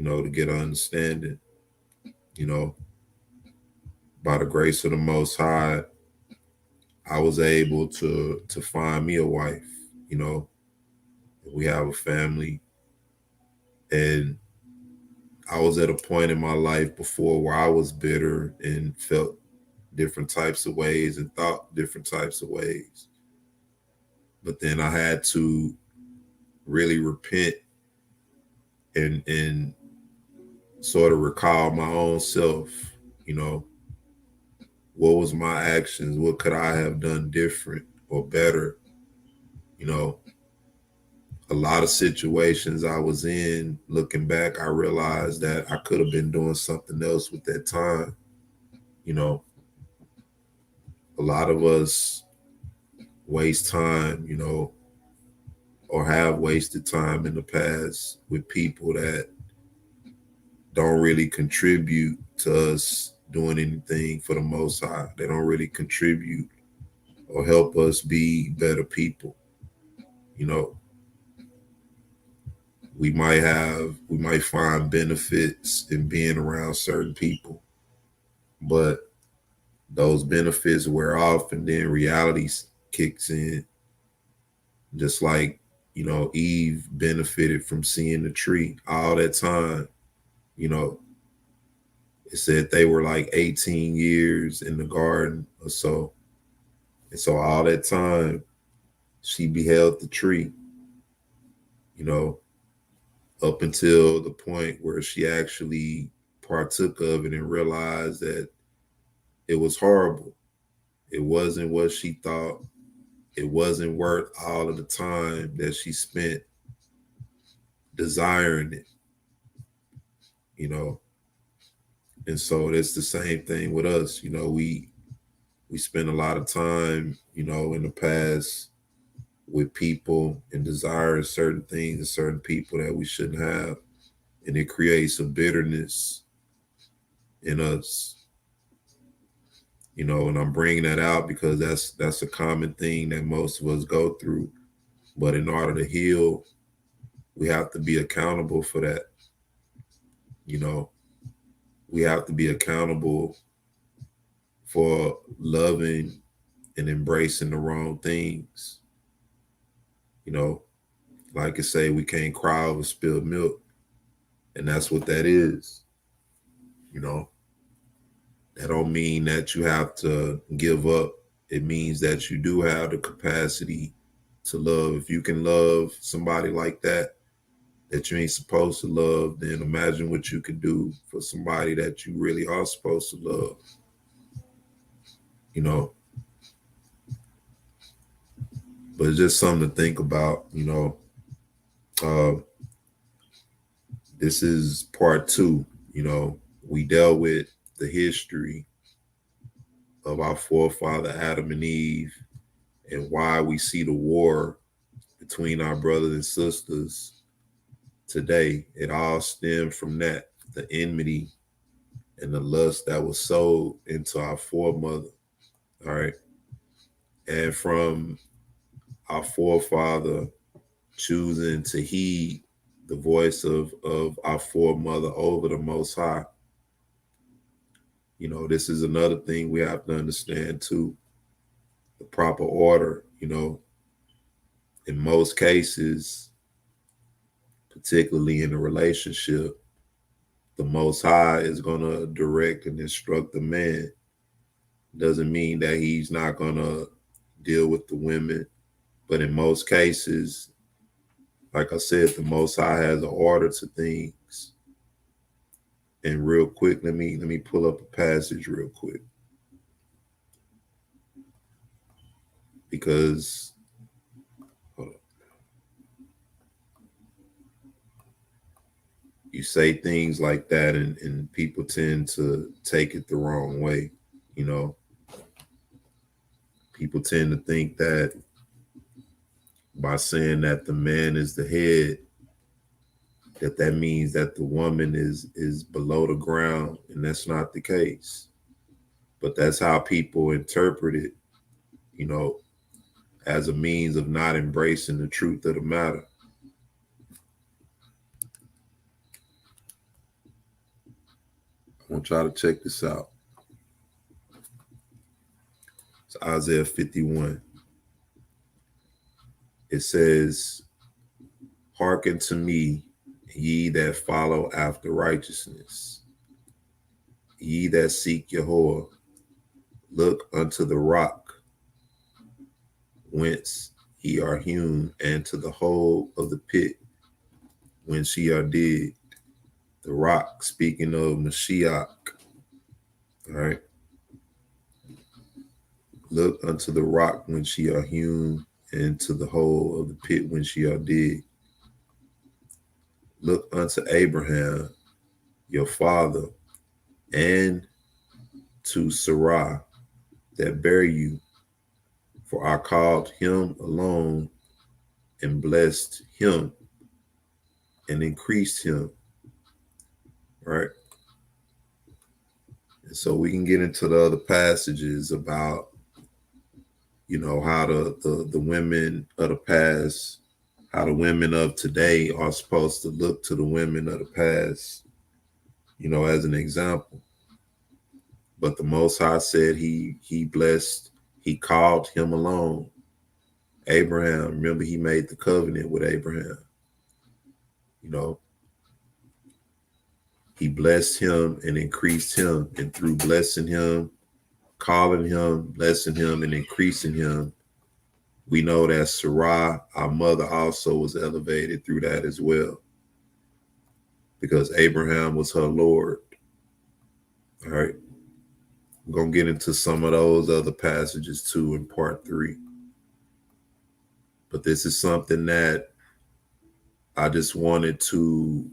to get an understanding. By the grace of the Most High, I was able to find me a wife. We have a family, and I was at a point in my life before where I was bitter and felt different types of ways and thought different types of ways. But then I had to really repent and sort of recall my own self. What was my actions? What could I have done different or better? A lot of situations I was in, looking back, I realized that I could have been doing something else with that time. A lot of us waste time, or have wasted time in the past with people that don't really contribute to us doing anything for the Most High. They don't really contribute or help us be better people. We might find benefits in being around certain people, but those benefits wear off and then reality kicks in. Just like, Eve benefited from seeing the tree all that time. It said they were like 18 years in the garden or so. And so all that time she beheld the tree, up until the point where she actually partook of it and realized that it was horrible. It wasn't what she thought. It wasn't worth all of the time that she spent desiring it, And so it's the same thing with us. We spend a lot of time, in the past with people and desiring certain things and certain people that we shouldn't have. And it creates a bitterness in us. You know, and I'm bringing that out because that's a common thing that most of us go through. But in order to heal, we have to be accountable for that. You know, we have to be accountable for loving and embracing the wrong things. You know, like I say, we can't cry over spilled milk. And that's what that is. You know, that don't mean that you have to give up. It means that you do have the capacity to love. If you can love somebody like that you ain't supposed to love, then imagine what you could do for somebody that you really are supposed to love. You know, but it's just something to think about. You know, this is part 2. You know, we dealt with the history of our forefather Adam and Eve and why we see the war between our brothers and sisters today. It all stemmed from that, the enmity and the lust that was sold into our forefather. All right. And from our forefather choosing to heed the voice of our forefather over the Most High. You know, this is another thing we have to understand too. The proper order, you know, in most cases, particularly in a relationship, the Most High is going to direct and instruct the man. Doesn't mean that he's not going to deal with the women. But in most cases, like I said, the Most High has an order to things. And real quick, let me pull up a passage real quick. Because hold up. You say things like that and people tend to take it the wrong way. You know, people tend to think that by saying that the man is the head, that means that the woman is below the ground, and that's not the case. But that's how people interpret it, you know, as a means of not embracing the truth of the matter. I want y'all to check this out. It's Isaiah 51. It says, "Hearken to me, ye that follow after righteousness, ye that seek Yahweh, look unto the rock whence ye are hewn, and to the hole of the pit whence ye are digged." The rock, speaking of Mashiach. All right. Look unto the rock whence ye are hewn, and to the hole of the pit whence ye are digged. Look unto Abraham, your father, and to Sarah that bear you, for I called him alone and blessed him and increased him. Right? And so we can get into the other passages about, you know, how the women of the past, how the women of today are supposed to look to the women of the past, you know, as an example. But the Most High said he blessed, he called him alone. Abraham, remember, he made the covenant with Abraham. You know, he blessed him and increased him. And through blessing him, calling him, blessing him, and increasing him, we know that Sarah, our mother, also was elevated through that as well, because Abraham was her Lord. All right. We're going to get into some of those other passages too in part 3. But this is something that I just wanted to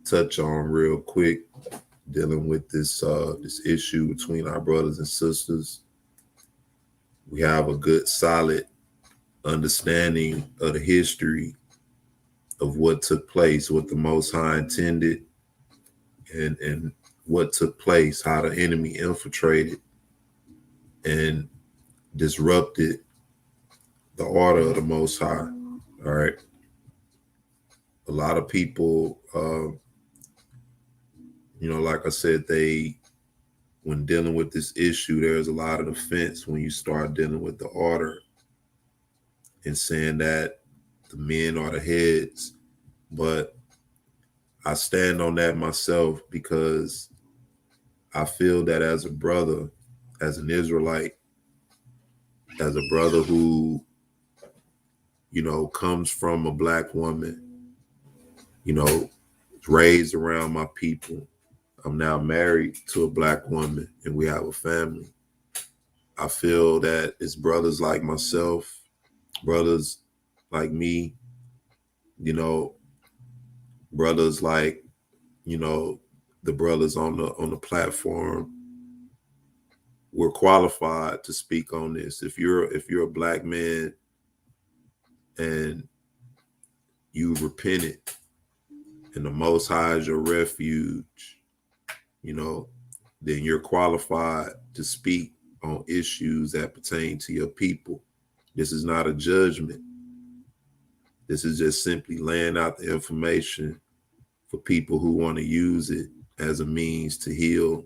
touch on real quick, dealing with this issue between our brothers and sisters. We have a good, solid understanding of the history of what took place, what the Most High intended, and what took place, how the enemy infiltrated, and disrupted the order of the Most High. All right. A lot of people, like I said, when dealing with this issue, there's a lot of offense when you start dealing with the order and saying that the men are the heads. But I stand on that myself because I feel that as a brother, as an Israelite, as a brother who, comes from a Black woman, raised around my people. I'm now married to a Black woman and we have a family. I feel that it's brothers like myself, brothers like me, brothers like, the brothers on the platform. We're qualified to speak on this. If you're a Black man and you repented and the Most High is your refuge, then you're qualified to speak on issues that pertain to your people. This is not a judgment. This is just simply laying out the information for people who want to use it as a means to heal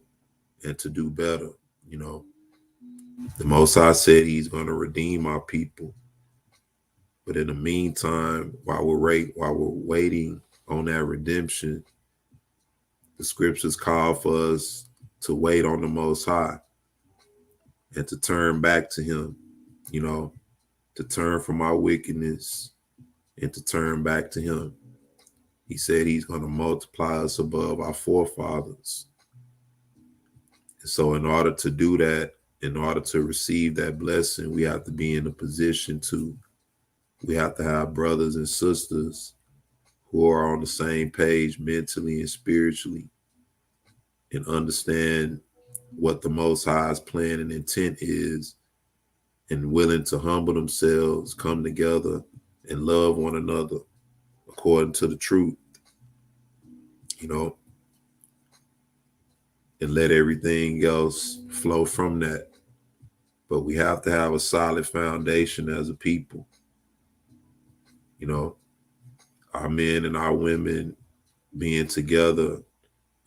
and to do better. The Most High said he's going to redeem our people. But in the meantime, while we're waiting on that redemption, the scriptures call for us to wait on the Most High and to turn back to him, to turn from our wickedness and to turn back to him. He said he's going to multiply us above our forefathers. And so in order to do that, in order to receive that blessing, we have to be in a position we have to have brothers and sisters who are on the same page mentally and spiritually and understand what the Most High's plan and intent is and willing to humble themselves, come together and love one another according to the truth, and let everything else flow from that. But we have to have a solid foundation as a people. Our men and our women being together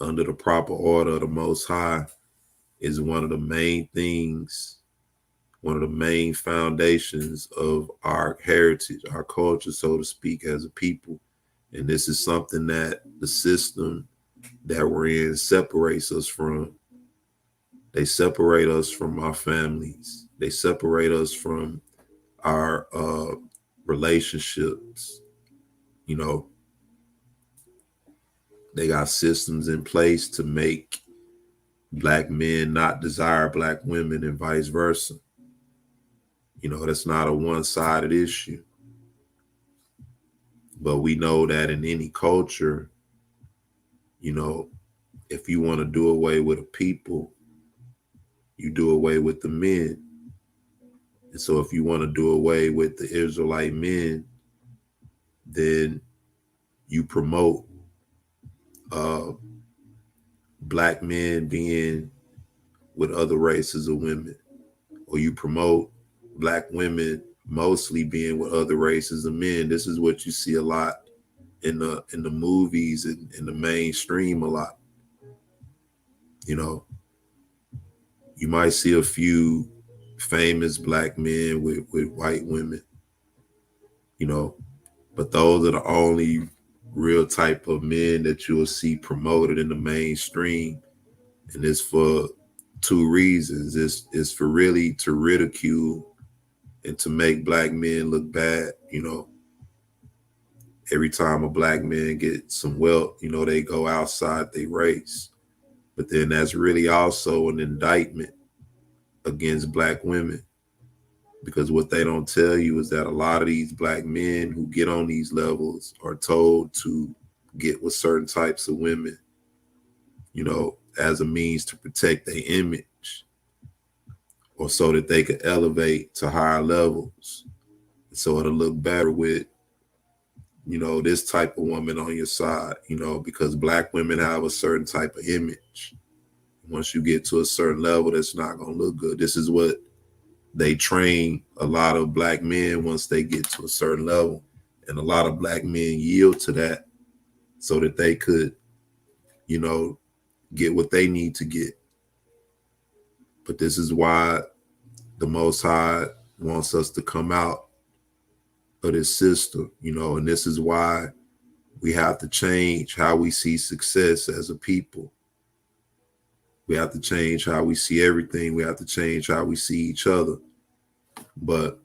under the proper order of the Most High is one of the main things, one of the main foundations of our heritage, our culture, so to speak, as a people. And this is something that the system that we're in separates us from. They separate us from our families. They separate us from our relationships. They got systems in place to make Black men not desire Black women and vice versa. That's not a one-sided issue. But we know that in any culture, if you want to do away with a people, you do away with the men. And so if you want to do away with the Israelite men, then you promote Black men being with other races of women, or you promote Black women mostly being with other races of men. This is what you see a lot in the movies and in the mainstream a lot. You might see a few famous Black men with white women, but those are the only real type of men that you'll see promoted in the mainstream. And it's for two reasons. It's for really to ridicule and to make Black men look bad. Every time a Black man gets some wealth, they go outside their race. But then that's really also an indictment against Black women, because what they don't tell you is that a lot of these Black men who get on these levels are told to get with certain types of women, as a means to protect their image, or so that they could elevate to higher levels. So it'll look better with, this type of woman on your side, because Black women have a certain type of image. Once you get to a certain level, that's not going to look good. This is what they train a lot of black men once they get to a certain level. And a lot of black men yield to that so that they could, you know, get what they need to get. But this is why the Most High wants us to come out of this system, you know, and this is why we have to change how we see success as a people. We have to change how we see everything. We have to change how we see each other. But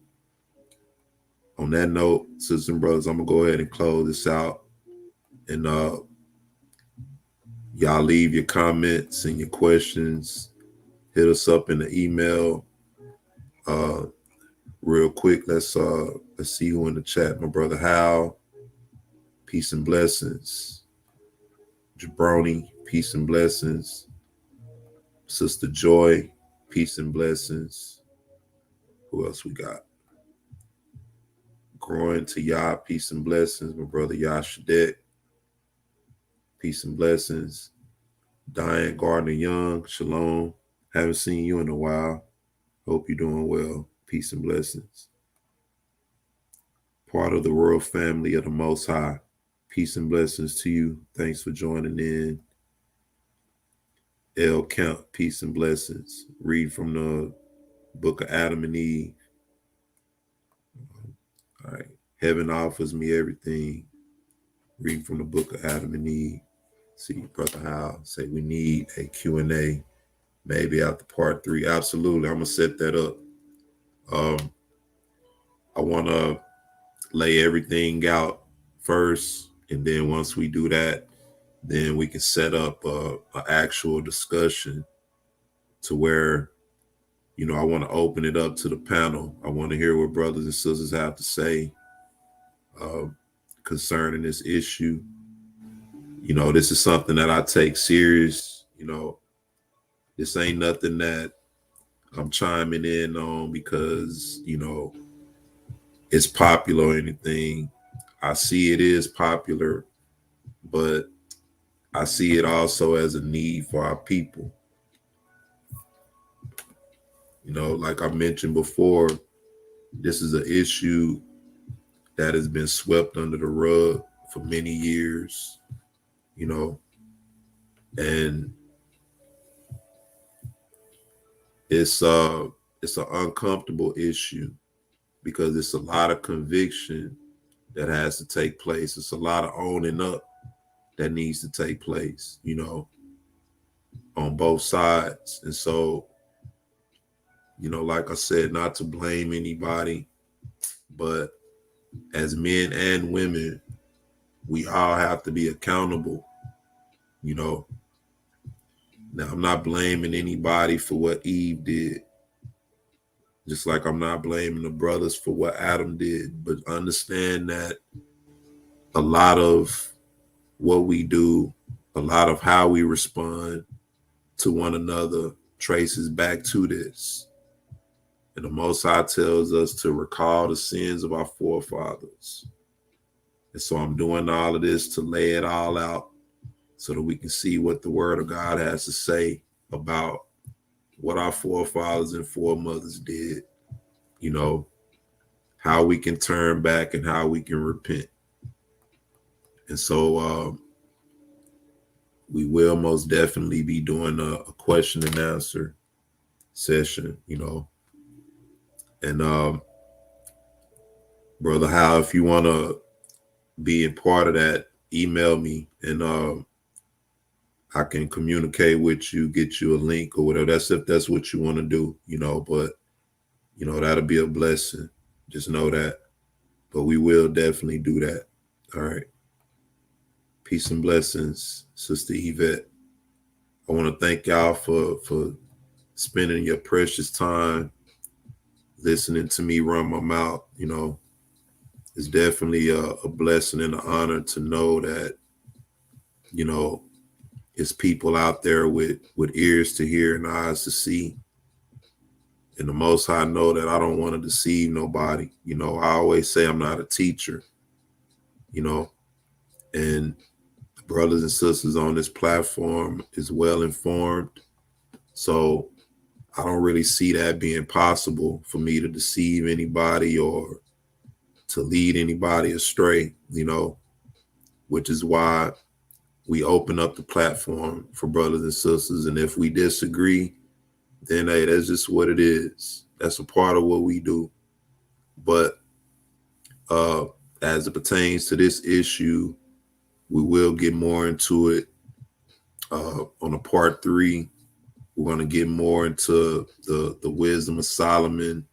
on that note, sisters and brothers, I'm going to go ahead and close this out. And y'all leave your comments and your questions. Hit us up in the email. Real quick, let's see who in the chat. My brother Hal, peace and blessings. Jabroni, peace and blessings. Sister Joy, peace and blessings. Who else we got? Growing to Yah, peace and blessings. My brother Yashadet, peace and blessings. Diane Gardner Young, shalom. Haven't seen you in a while. Hope you're doing well. Peace and blessings. Part of the royal family of the Most High. Peace and blessings to you. Thanks for joining in. L. Kemp, peace and blessings. Read from the book of Adam and Eve. All right. Heaven offers me everything. Read from the book of Adam and Eve. See, Brother Hal say we need a Q&A, maybe after part 3. Absolutely. I'm going to set that up. I want to lay everything out first. And then once we do that, then we can set up an actual discussion to where, you know, I want to open it up to the panel. I want to hear what brothers and sisters have to say concerning this issue. You know, this is something that I take serious. You know, this ain't nothing that I'm chiming in on because, you know, it's popular or anything. I see it is popular, but I see it also as a need for our people. You know, like I mentioned before, this is an issue that has been swept under the rug for many years, you know, and it's an uncomfortable issue because it's a lot of conviction that has to take place. It's a lot of owning up that needs to take place, you know, on both sides. And so, you know, like I said, not to blame anybody, but as men and women, we all have to be accountable, you know. Now, I'm not blaming anybody for what Eve did, just like I'm not blaming the brothers for what Adam did, but understand that a lot of what we do, a lot of how we respond to one another traces back to this. And the Most High tells us to recall the sins of our forefathers. And so I'm doing all of this to lay it all out so that we can see what the word of God has to say about what our forefathers and foremothers did, you know, how we can turn back and how we can repent. And so we will most definitely be doing a question and answer session, you know. And Brother Hal, if you want to be a part of that, email me and I can communicate with you, get you a link or whatever. That's if that's what you want to do, you know, but, you know, that'll be a blessing. Just know that. But we will definitely do that. All right. Peace and blessings, Sister Yvette. I want to thank y'all for spending your precious time listening to me run my mouth. You know, it's definitely a blessing and an honor to know that, you know, it's people out there with ears to hear and eyes to see. And the Most High know that I don't want to deceive nobody. You know, I always say I'm not a teacher, you know, and brothers and sisters on this platform is well informed. So I don't really see that being possible for me to deceive anybody or to lead anybody astray, which is why we open up the platform for brothers and sisters. And if we disagree, then hey, that's just what it is. That's a part of what we do. But as it pertains to this issue, we will get more into it on a part 3. We're going to get more into the wisdom of Solomon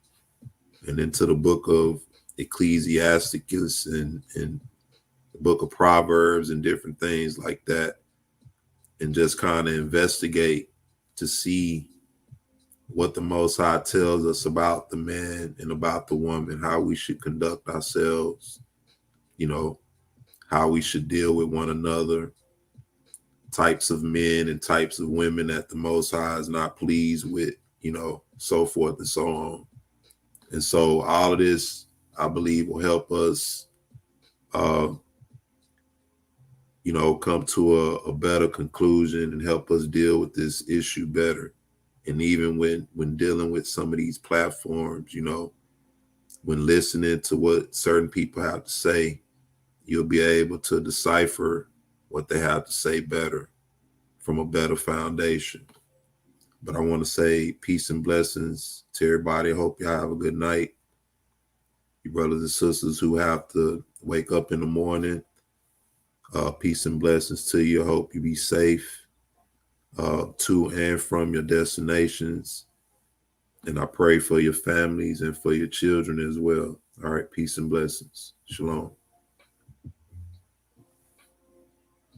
and into the book of Ecclesiasticus and the book of Proverbs and different things like that, and just kind of investigate to see what the Most High tells us about the man and about the woman, how we should conduct ourselves, how we should deal with one another, types of men and types of women that the Most High is not pleased with, so forth and so on. And so all of this, I believe, will help us, come to a better conclusion and help us deal with this issue better. And even when dealing with some of these platforms, when listening to what certain people have to say, you'll be able to decipher what they have to say better from a better foundation. But I want to say peace and blessings to everybody. I hope y'all have a good night. You brothers and sisters who have to wake up in the morning, peace and blessings to you. I hope you be safe to and from your destinations. And I pray for your families and for your children as well. All right, peace and blessings. Shalom.